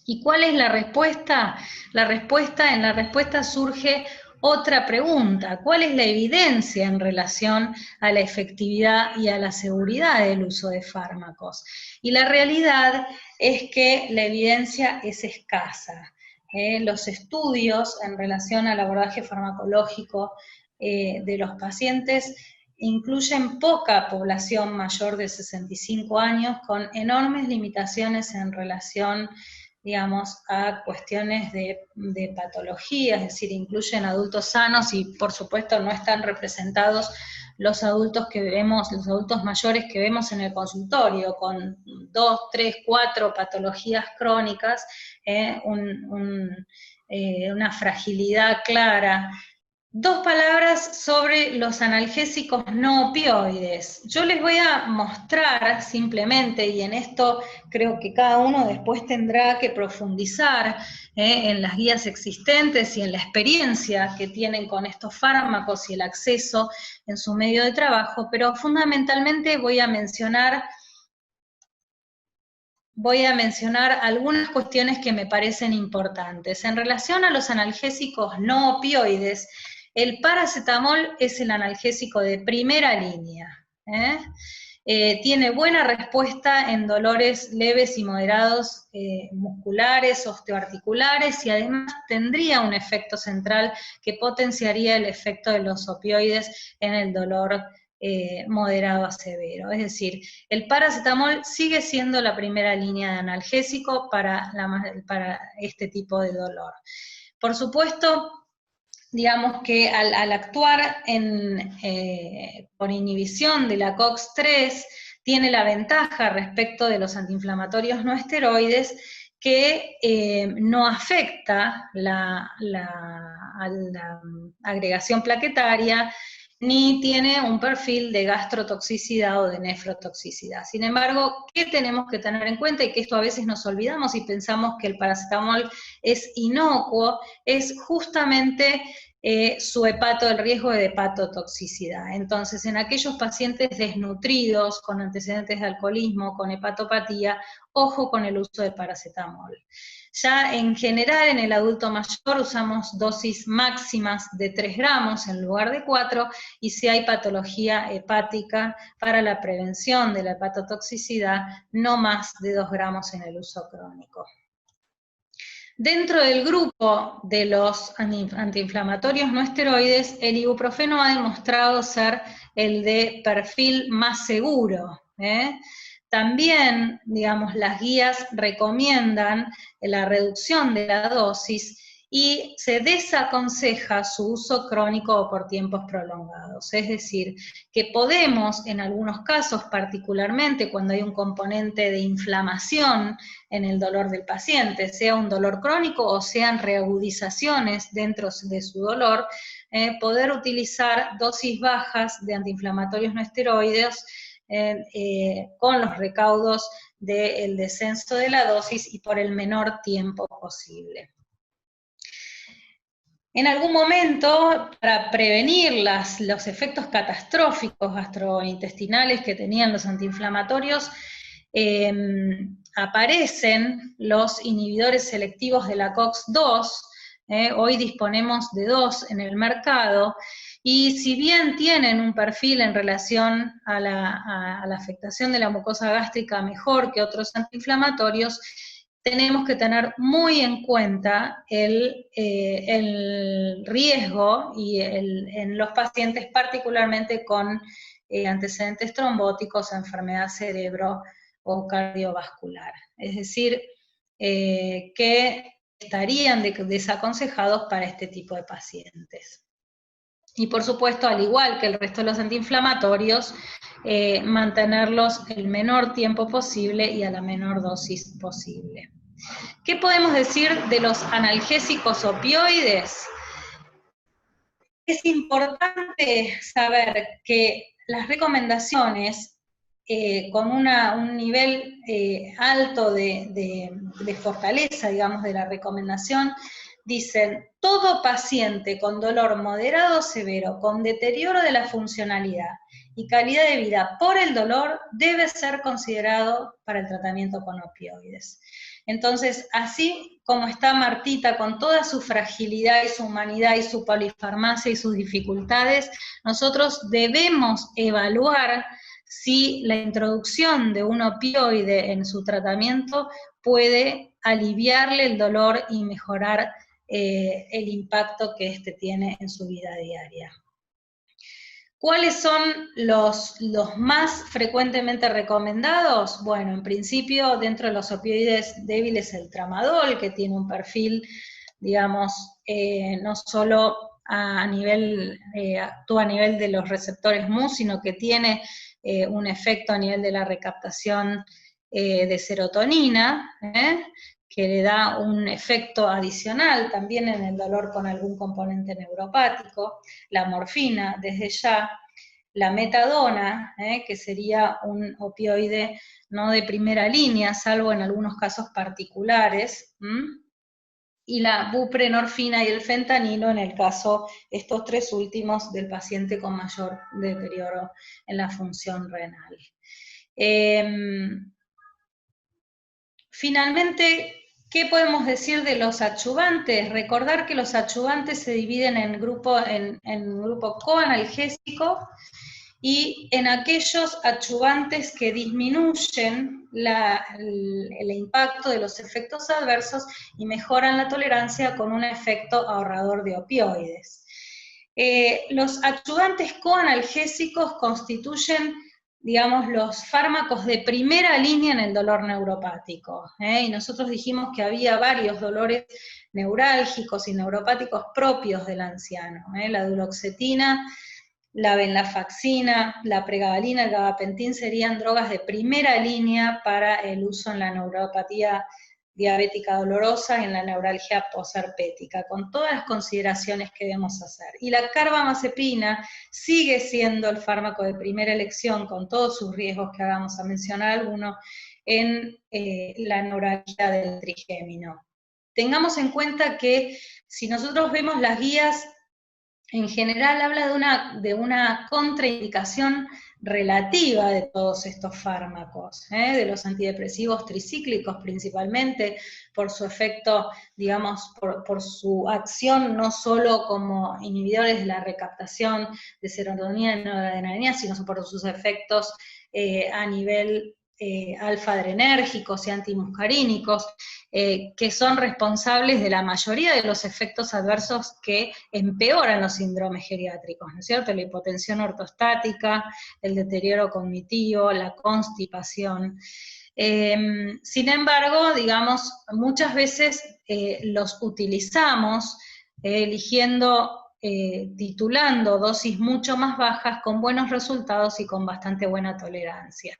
¿Y cuál es la respuesta? En la respuesta surge otra pregunta: ¿cuál es la evidencia en relación a la efectividad y a la seguridad del uso de fármacos? Y la realidad es que la evidencia es escasa. Los estudios en relación al abordaje farmacológico de los pacientes incluyen poca población mayor de 65 años, con enormes limitaciones en relación digamos, a cuestiones de patología, es decir, incluyen adultos sanos y por supuesto no están representados los adultos que vemos, los adultos mayores que vemos en el consultorio, con 2, 3, 4 patologías crónicas, una fragilidad clara. 2 palabras sobre los analgésicos no opioides. Yo les voy a mostrar simplemente, y en esto creo que cada uno después tendrá que profundizar en las guías existentes y en la experiencia que tienen con estos fármacos y el acceso en su medio de trabajo, pero fundamentalmente voy a mencionar algunas cuestiones que me parecen importantes. En relación a los analgésicos no opioides, el paracetamol es el analgésico de primera línea. Tiene buena respuesta en dolores leves y moderados musculares, osteoarticulares, y además tendría un efecto central que potenciaría el efecto de los opioides en el dolor moderado a severo. Es decir, el paracetamol sigue siendo la primera línea de analgésico para este tipo de dolor. Por supuesto, digamos que al actuar por inhibición de la COX-3, tiene la ventaja respecto de los antiinflamatorios no esteroides que no afecta la agregación plaquetaria, ni tiene un perfil de gastrotoxicidad o de nefrotoxicidad. Sin embargo, ¿qué tenemos que tener en cuenta? Y que esto a veces nos olvidamos y pensamos que el paracetamol es inocuo, es justamente su el riesgo de hepatotoxicidad. Entonces, en aquellos pacientes desnutridos, con antecedentes de alcoholismo, con hepatopatía, ojo con el uso de paracetamol. Ya en general en el adulto mayor usamos dosis máximas de 3 gramos en lugar de 4, y si hay patología hepática para la prevención de la hepatotoxicidad, no más de 2 gramos en el uso crónico. Dentro del grupo de los antiinflamatorios no esteroides, el ibuprofeno ha demostrado ser el de perfil más seguro. También, digamos, las guías recomiendan la reducción de la dosis y se desaconseja su uso crónico o por tiempos prolongados. Es decir, que podemos, en algunos casos, particularmente cuando hay un componente de inflamación en el dolor del paciente, sea un dolor crónico o sean reagudizaciones dentro de su dolor, poder utilizar dosis bajas de antiinflamatorios no esteroides con los recaudos del descenso de la dosis y por el menor tiempo posible. En algún momento, para prevenir los efectos catastróficos gastrointestinales que tenían los antiinflamatorios, aparecen los inhibidores selectivos de la COX-2, hoy disponemos de 2 en el mercado, y si bien tienen un perfil en relación a la afectación de la mucosa gástrica mejor que otros antiinflamatorios, tenemos que tener muy en cuenta el riesgo en los pacientes, particularmente con antecedentes trombóticos, enfermedad cerebro o cardiovascular. Es decir, que estarían desaconsejados para este tipo de pacientes. Y por supuesto, al igual que el resto de los antiinflamatorios, mantenerlos el menor tiempo posible y a la menor dosis posible. ¿Qué podemos decir de los analgésicos opioides? Es importante saber que las recomendaciones, con un nivel alto de fortaleza, digamos, de la recomendación, dicen, todo paciente con dolor moderado o severo, con deterioro de la funcionalidad y calidad de vida por el dolor, debe ser considerado para el tratamiento con opioides. Entonces, así como está Martita con toda su fragilidad y su humanidad y su polifarmacia y sus dificultades, nosotros debemos evaluar si la introducción de un opioide en su tratamiento puede aliviarle el dolor y mejorar el impacto que éste tiene en su vida diaria. ¿Cuáles son los más frecuentemente recomendados? Bueno, en principio, dentro de los opioides débiles, el tramadol, que tiene un perfil, digamos, no solo a nivel, actúa a nivel de los receptores mu, sino que tiene un efecto a nivel de la recaptación de serotonina, que le da un efecto adicional también en el dolor con algún componente neuropático, la morfina desde ya, la metadona, que sería un opioide no de primera línea, salvo en algunos casos particulares, y la buprenorfina y el fentanilo en el caso, estos tres últimos, del paciente con mayor deterioro en la función renal. Finalmente, ¿qué podemos decir de los adyuvantes? Recordar que los adyuvantes se dividen en grupo coanalgésico y en aquellos adyuvantes que disminuyen el impacto de los efectos adversos y mejoran la tolerancia con un efecto ahorrador de opioides. Los adyuvantes coanalgésicos constituyen, digamos, los fármacos de primera línea en el dolor neuropático, y nosotros dijimos que había varios dolores neurálgicos y neuropáticos propios del anciano, la duloxetina, la venlafaxina, la pregabalina, el gabapentin serían drogas de primera línea para el uso en la neuropatía diabética dolorosa y en la neuralgia posherpética, con todas las consideraciones que debemos hacer. Y la carbamazepina sigue siendo el fármaco de primera elección, con todos sus riesgos que vamos a mencionar algunos, en la neuralgia del trigémino. Tengamos en cuenta que si nosotros vemos las guías, en general habla de una contraindicación relativa de todos estos fármacos, de los antidepresivos tricíclicos principalmente, por su efecto, digamos, por su acción no solo como inhibidores de la recaptación de serotonina y noradrenalina, sino por sus efectos a nivel alfa-adrenérgicos y antimuscarínicos, que son responsables de la mayoría de los efectos adversos que empeoran los síndromes geriátricos, ¿no es cierto? La hipotensión ortostática, el deterioro cognitivo, la constipación. Sin embargo, digamos, muchas veces los utilizamos eligiendo, titulando dosis mucho más bajas con buenos resultados y con bastante buena tolerancia.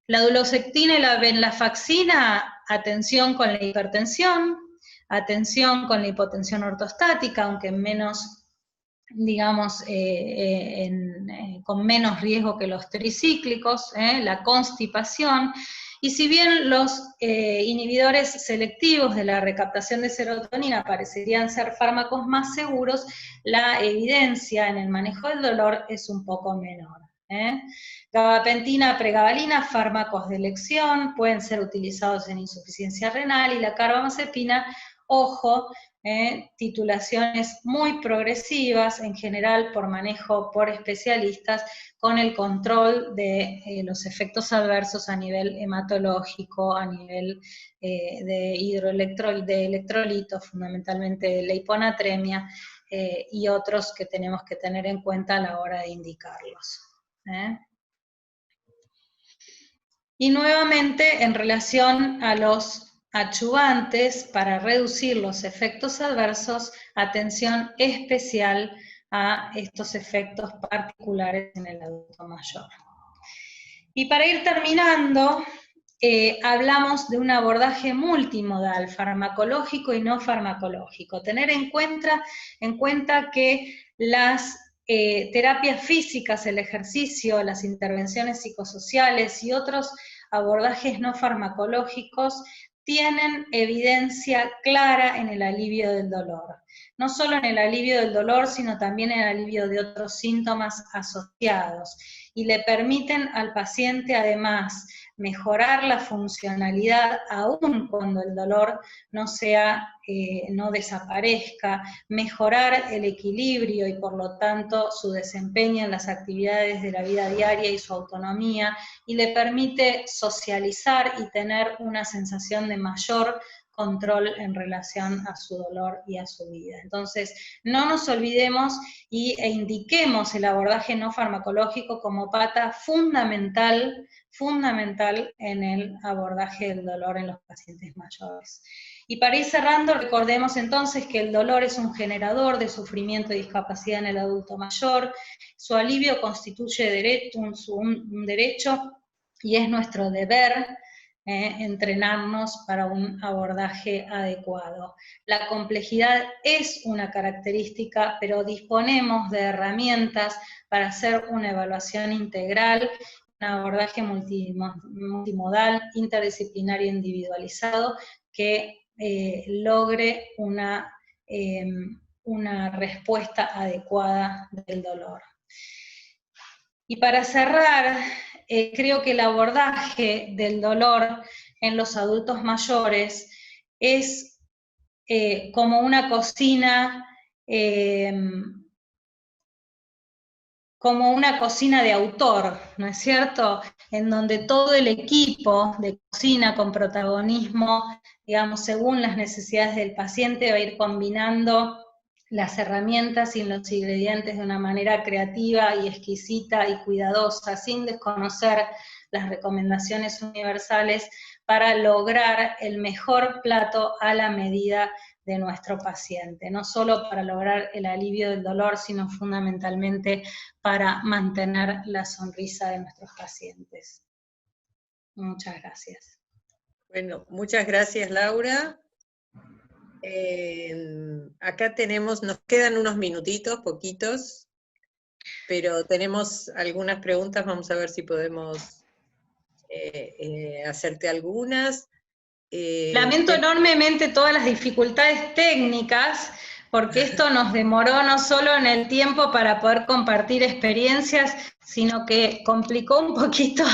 La duloxetina y la venlafaxina, atención con la hipertensión, atención con la hipotensión ortostática, aunque menos, digamos, con menos riesgo que los tricíclicos, la constipación, y si bien los inhibidores selectivos de la recaptación de serotonina parecerían ser fármacos más seguros, la evidencia en el manejo del dolor es un poco menor. Gabapentina, pregabalina, fármacos de elección, pueden ser utilizados en insuficiencia renal, y la carbamazepina, ojo, titulaciones muy progresivas, en general por manejo por especialistas, con el control de los efectos adversos a nivel hematológico, a nivel de electrolitos, fundamentalmente de la hiponatremia, y otros que tenemos que tener en cuenta a la hora de indicarlos. Y nuevamente, en relación a los adyuvantes, para reducir los efectos adversos, atención especial a estos efectos particulares en el adulto mayor. Y para ir terminando, hablamos de un abordaje multimodal, farmacológico y no farmacológico. Tener en cuenta que las terapias físicas, el ejercicio, las intervenciones psicosociales y otros abordajes no farmacológicos tienen evidencia clara en el alivio del dolor. No solo en el alivio del dolor, sino también en el alivio de otros síntomas asociados, y le permiten al paciente además mejorar la funcionalidad aún cuando el dolor no desaparezca, mejorar el equilibrio y por lo tanto su desempeño en las actividades de la vida diaria y su autonomía, y le permite socializar y tener una sensación de mayor control en relación a su dolor y a su vida. Entonces, no nos olvidemos e indiquemos el abordaje no farmacológico como pata fundamental en el abordaje del dolor en los pacientes mayores. Y para ir cerrando, recordemos entonces que el dolor es un generador de sufrimiento y discapacidad en el adulto mayor, su alivio constituye un derecho y es nuestro deber entrenarnos para un abordaje adecuado. La complejidad es una característica, pero disponemos de herramientas para hacer una evaluación integral, un abordaje multimodal, interdisciplinario e individualizado que logre una respuesta adecuada del dolor. Y para cerrar, creo que el abordaje del dolor en los adultos mayores es como una cocina de autor, ¿no es cierto? En donde todo el equipo de cocina con protagonismo, digamos, según las necesidades del paciente, va a ir combinando las herramientas y los ingredientes de una manera creativa y exquisita y cuidadosa, sin desconocer las recomendaciones universales, para lograr el mejor plato a la medida de nuestro paciente, no solo para lograr el alivio del dolor, sino fundamentalmente para mantener la sonrisa de nuestros pacientes. Muchas gracias. Bueno, muchas gracias, Laura. Acá nos quedan unos minutitos, poquitos, pero tenemos algunas preguntas, vamos a ver si podemos hacerte algunas. Lamento enormemente todas las dificultades técnicas, porque esto nos demoró no solo en el tiempo para poder compartir experiencias, sino que complicó un poquito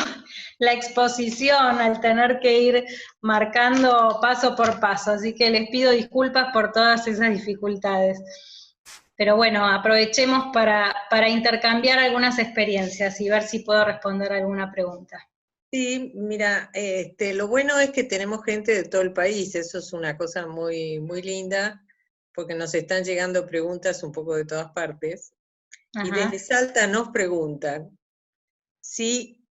la exposición al tener que ir marcando paso por paso, así que les pido disculpas por todas esas dificultades. Pero bueno, aprovechemos para intercambiar algunas experiencias y ver si puedo responder alguna pregunta. Sí, mira, lo bueno es que tenemos gente de todo el país, eso es una cosa muy, muy linda, porque nos están llegando preguntas un poco de todas partes. Ajá. Y desde Salta nos preguntan si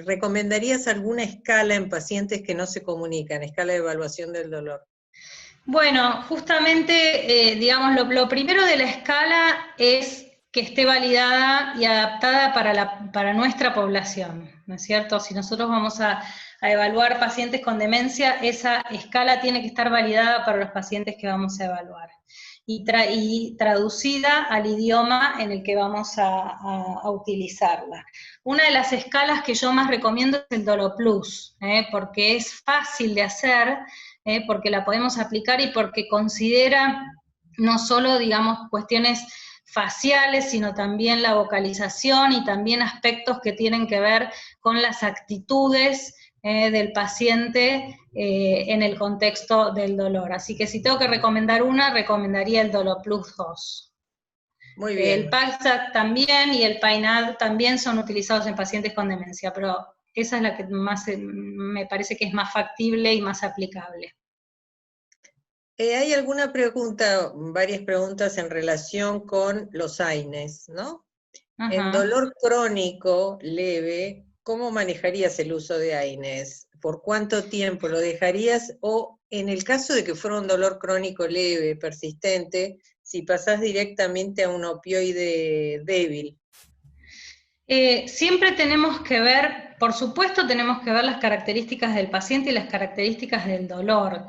¿recomendarías alguna escala en pacientes que no se comunican, escala de evaluación del dolor? Bueno, justamente, digamos, lo primero de la escala es que esté validada y adaptada para nuestra población, ¿no es cierto? Si nosotros vamos a evaluar pacientes con demencia, esa escala tiene que estar validada para los pacientes que vamos a evaluar y traducida al idioma en el que vamos a utilizarla. Una de las escalas que yo más recomiendo es el DoloPlus, porque es fácil de hacer, porque la podemos aplicar y porque considera no solo, digamos, cuestiones faciales, sino también la vocalización y también aspectos que tienen que ver con las actitudes del paciente en el contexto del dolor. Así que si tengo que recomendar una, recomendaría el DoloPlus 2. Muy bien. El PACSAT también y el PAINAD también son utilizados en pacientes con demencia, pero esa es la que más me parece que es más factible y más aplicable. Hay alguna pregunta, varias preguntas en relación con los AINES, ¿no? Ajá. En dolor crónico leve, ¿cómo manejarías el uso de AINES? ¿Por cuánto tiempo lo dejarías? O en el caso de que fuera un dolor crónico leve, persistente, si pasás directamente a un opioide débil. Siempre tenemos que ver, por supuesto tenemos que ver las características del paciente y las características del dolor.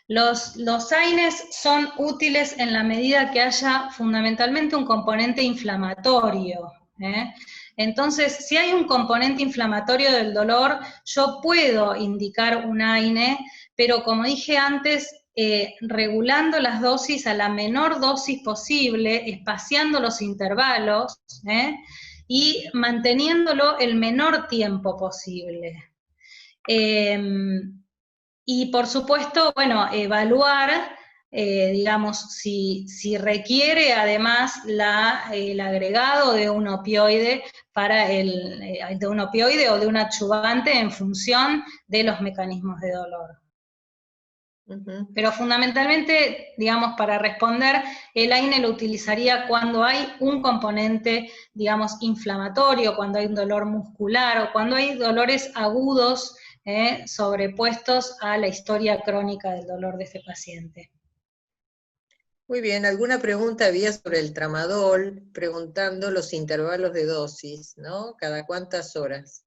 Los AINES son útiles en la medida que haya fundamentalmente un componente inflamatorio. Entonces, si hay un componente inflamatorio del dolor, yo puedo indicar un AINE, pero como dije antes, regulando las dosis a la menor dosis posible, espaciando los intervalos, y manteniéndolo el menor tiempo posible. Y por supuesto, bueno, evaluar, digamos, si requiere además el agregado de un opioide de un opioide o de un adyuvante en función de los mecanismos de dolor. Pero fundamentalmente, digamos, para responder, el AINE lo utilizaría cuando hay un componente, digamos, inflamatorio, cuando hay un dolor muscular o cuando hay dolores agudos sobrepuestos a la historia crónica del dolor de este paciente. Muy bien, alguna pregunta había sobre el tramadol, preguntando los intervalos de dosis, ¿no? ¿Cada cuántas horas?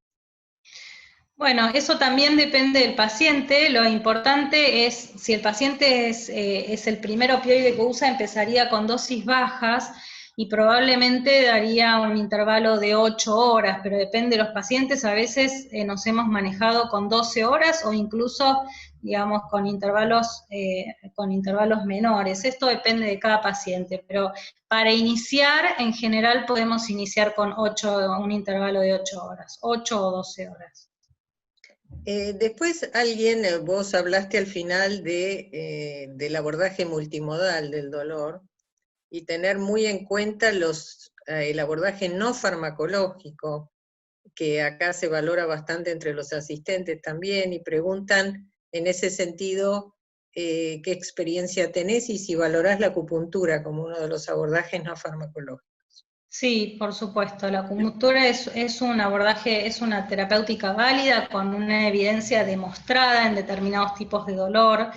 Bueno, eso también depende del paciente. Lo importante es, si el paciente es el primer opioide que usa, empezaría con dosis bajas y probablemente daría un intervalo de 8 horas, pero depende de los pacientes. A veces nos hemos manejado con 12 horas o incluso, digamos, con intervalos menores. Esto depende de cada paciente, pero para iniciar, en general, podemos iniciar con un intervalo de 8 horas, 8 o 12 horas. Después vos hablaste al final del abordaje multimodal del dolor y tener muy en cuenta el abordaje no farmacológico, que acá se valora bastante entre los asistentes también, y preguntan en ese sentido qué experiencia tenés y si valorás la acupuntura como uno de los abordajes no farmacológicos. Sí, por supuesto, la acupuntura es un abordaje, es una terapéutica válida con una evidencia demostrada en determinados tipos de dolor.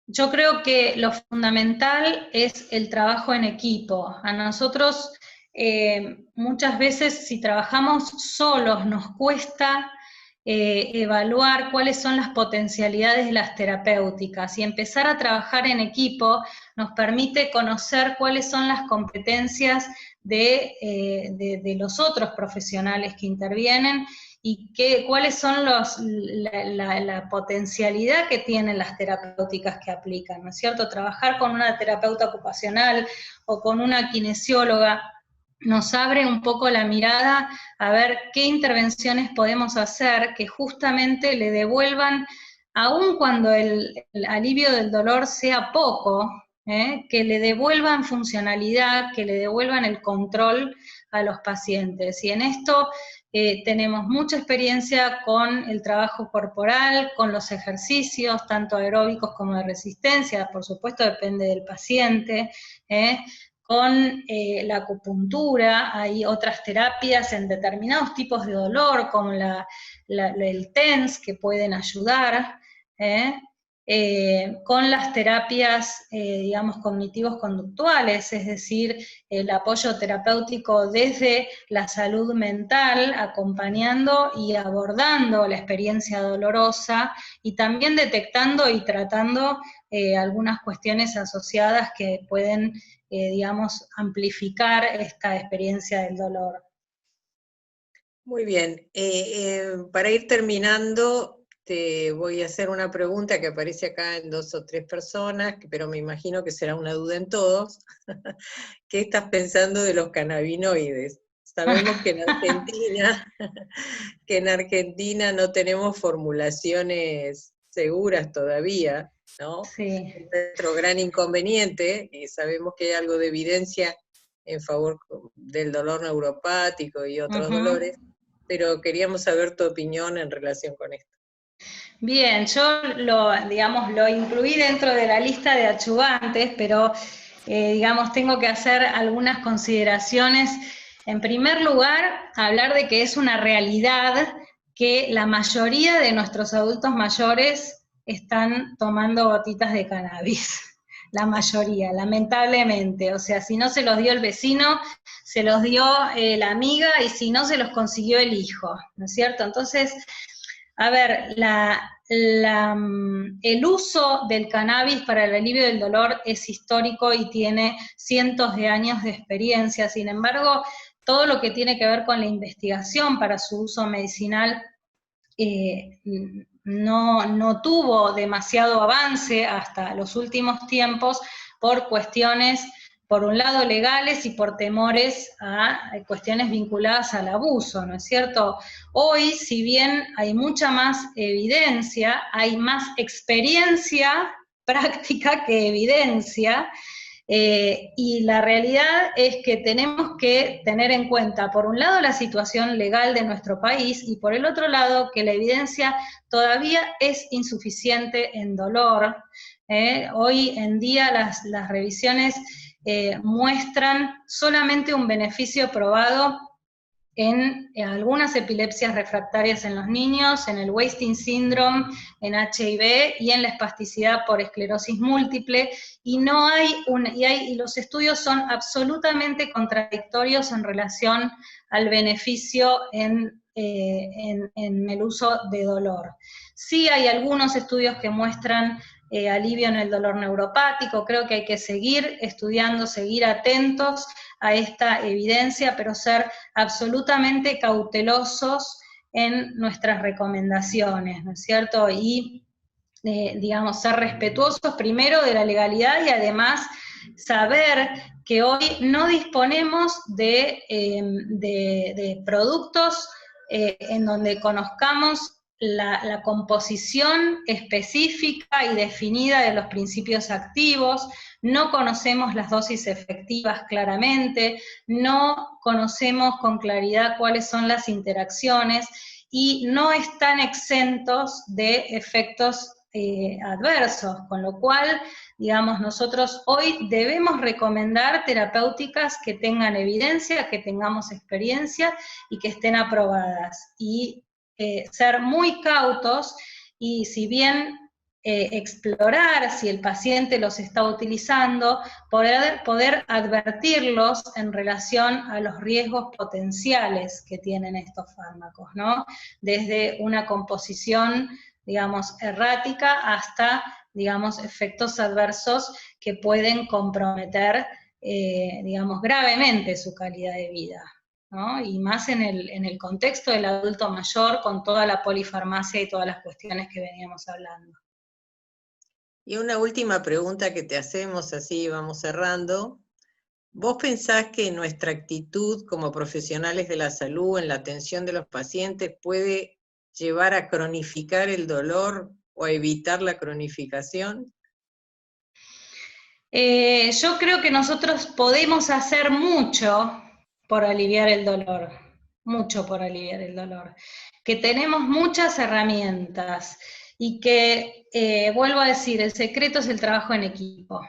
Yo creo que lo fundamental es el trabajo en equipo. A nosotros muchas veces si trabajamos solos nos cuesta evaluar cuáles son las potencialidades de las terapéuticas, y empezar a trabajar en equipo nos permite conocer cuáles son las competencias de los otros profesionales que intervienen y cuáles son la potencialidad que tienen las terapéuticas que aplican, ¿no es cierto? Trabajar con una terapeuta ocupacional o con una kinesióloga nos abre un poco la mirada a ver qué intervenciones podemos hacer que justamente le devuelvan, aun cuando el alivio del dolor sea poco, que le devuelvan funcionalidad, que le devuelvan el control a los pacientes. Y en esto tenemos mucha experiencia con el trabajo corporal, con los ejercicios, tanto aeróbicos como de resistencia, por supuesto depende del paciente, con la acupuntura. Hay otras terapias en determinados tipos de dolor, como el TENS, que pueden ayudar, con las terapias, digamos, cognitivos conductuales, es decir, el apoyo terapéutico desde la salud mental, acompañando y abordando la experiencia dolorosa, y también detectando y tratando algunas cuestiones asociadas que pueden digamos, amplificar esta experiencia del dolor. Muy bien. Para ir terminando, te voy a hacer una pregunta que aparece acá en 2 o 3 personas, pero me imagino que será una duda en todos. ¿Qué estás pensando de los cannabinoides? Sabemos que en Argentina no tenemos formulaciones seguras todavía, ¿no? Sí. Es nuestro gran inconveniente, y sabemos que hay algo de evidencia en favor del dolor neuropático y otros dolores, pero queríamos saber tu opinión en relación con esto. Bien, yo lo incluí dentro de la lista de adyuvantes, pero digamos, tengo que hacer algunas consideraciones. En primer lugar, hablar de que es una realidad que la mayoría de nuestros adultos mayores están tomando gotitas de cannabis. La mayoría, lamentablemente. O sea, si no se los dio el vecino, se los dio la amiga, y si no, se los consiguió el hijo, ¿no es cierto? Entonces, a ver, el uso del cannabis para el alivio del dolor es histórico y tiene cientos de años de experiencia. Sin embargo, todo lo que tiene que ver con la investigación para su uso medicinal no tuvo demasiado avance hasta los últimos tiempos por cuestiones, por un lado legales, y por temores a cuestiones vinculadas al abuso, ¿no es cierto? Hoy, si bien hay mucha más evidencia, hay más experiencia práctica que evidencia, Y la realidad es que tenemos que tener en cuenta, por un lado, la situación legal de nuestro país, y por el otro lado, que la evidencia todavía es insuficiente en dolor. Hoy en día las revisiones muestran solamente un beneficio probado en algunas epilepsias refractarias en los niños, en el wasting syndrome, en HIV y en la espasticidad por esclerosis múltiple, y no hay y los estudios son absolutamente contradictorios en relación al beneficio en el uso de dolor. Sí hay algunos estudios que muestran alivio en el dolor neuropático. Creo que hay que seguir estudiando, seguir atentos a esta evidencia, pero ser absolutamente cautelosos en nuestras recomendaciones, ¿no es cierto? Y, digamos, ser respetuosos primero de la legalidad y además saber que hoy no disponemos de productos en donde conozcamos la composición específica y definida de los principios activos, no conocemos las dosis efectivas claramente, no conocemos con claridad cuáles son las interacciones y no están exentos de efectos adversos, con lo cual, digamos, nosotros hoy debemos recomendar terapéuticas que tengan evidencia, que tengamos experiencia y que estén aprobadas. Y ser muy cautos, y si bien explorar si el paciente los está utilizando, poder advertirlos en relación a los riesgos potenciales que tienen estos fármacos, ¿no? Desde una composición, digamos, errática hasta, digamos, efectos adversos que pueden comprometer, digamos, gravemente su calidad de vida, ¿no? Y más en el contexto del adulto mayor, con toda la polifarmacia y todas las cuestiones que veníamos hablando. Y una última pregunta que te hacemos, así vamos cerrando. ¿Vos pensás que nuestra actitud como profesionales de la salud en la atención de los pacientes puede llevar a cronificar el dolor o a evitar la cronificación? Yo creo que nosotros podemos hacer mucho por aliviar el dolor, mucho por aliviar el dolor, que tenemos muchas herramientas y que, vuelvo a decir, el secreto es el trabajo en equipo.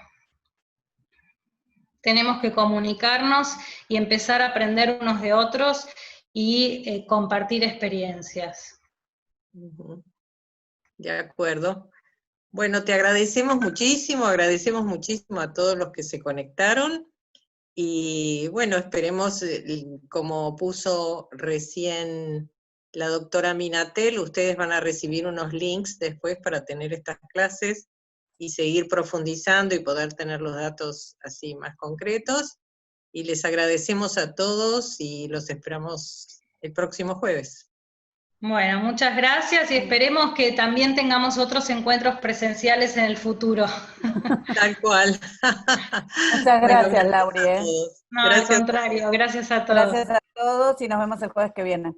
Tenemos que comunicarnos y empezar a aprender unos de otros y compartir experiencias. De acuerdo. Bueno, te agradecemos muchísimo a todos los que se conectaron, y bueno, esperemos, como puso recién la doctora Minatel, ustedes van a recibir unos links después para tener estas clases y seguir profundizando y poder tener los datos así más concretos, y les agradecemos a todos y los esperamos el próximo jueves. Bueno, muchas gracias y esperemos que también tengamos otros encuentros presenciales en el futuro. Tal cual. Muchas gracias, Bueno, Lauri. a todos. No, Gracias. al contrario, gracias a todos. Gracias a todos y nos vemos el jueves que viene.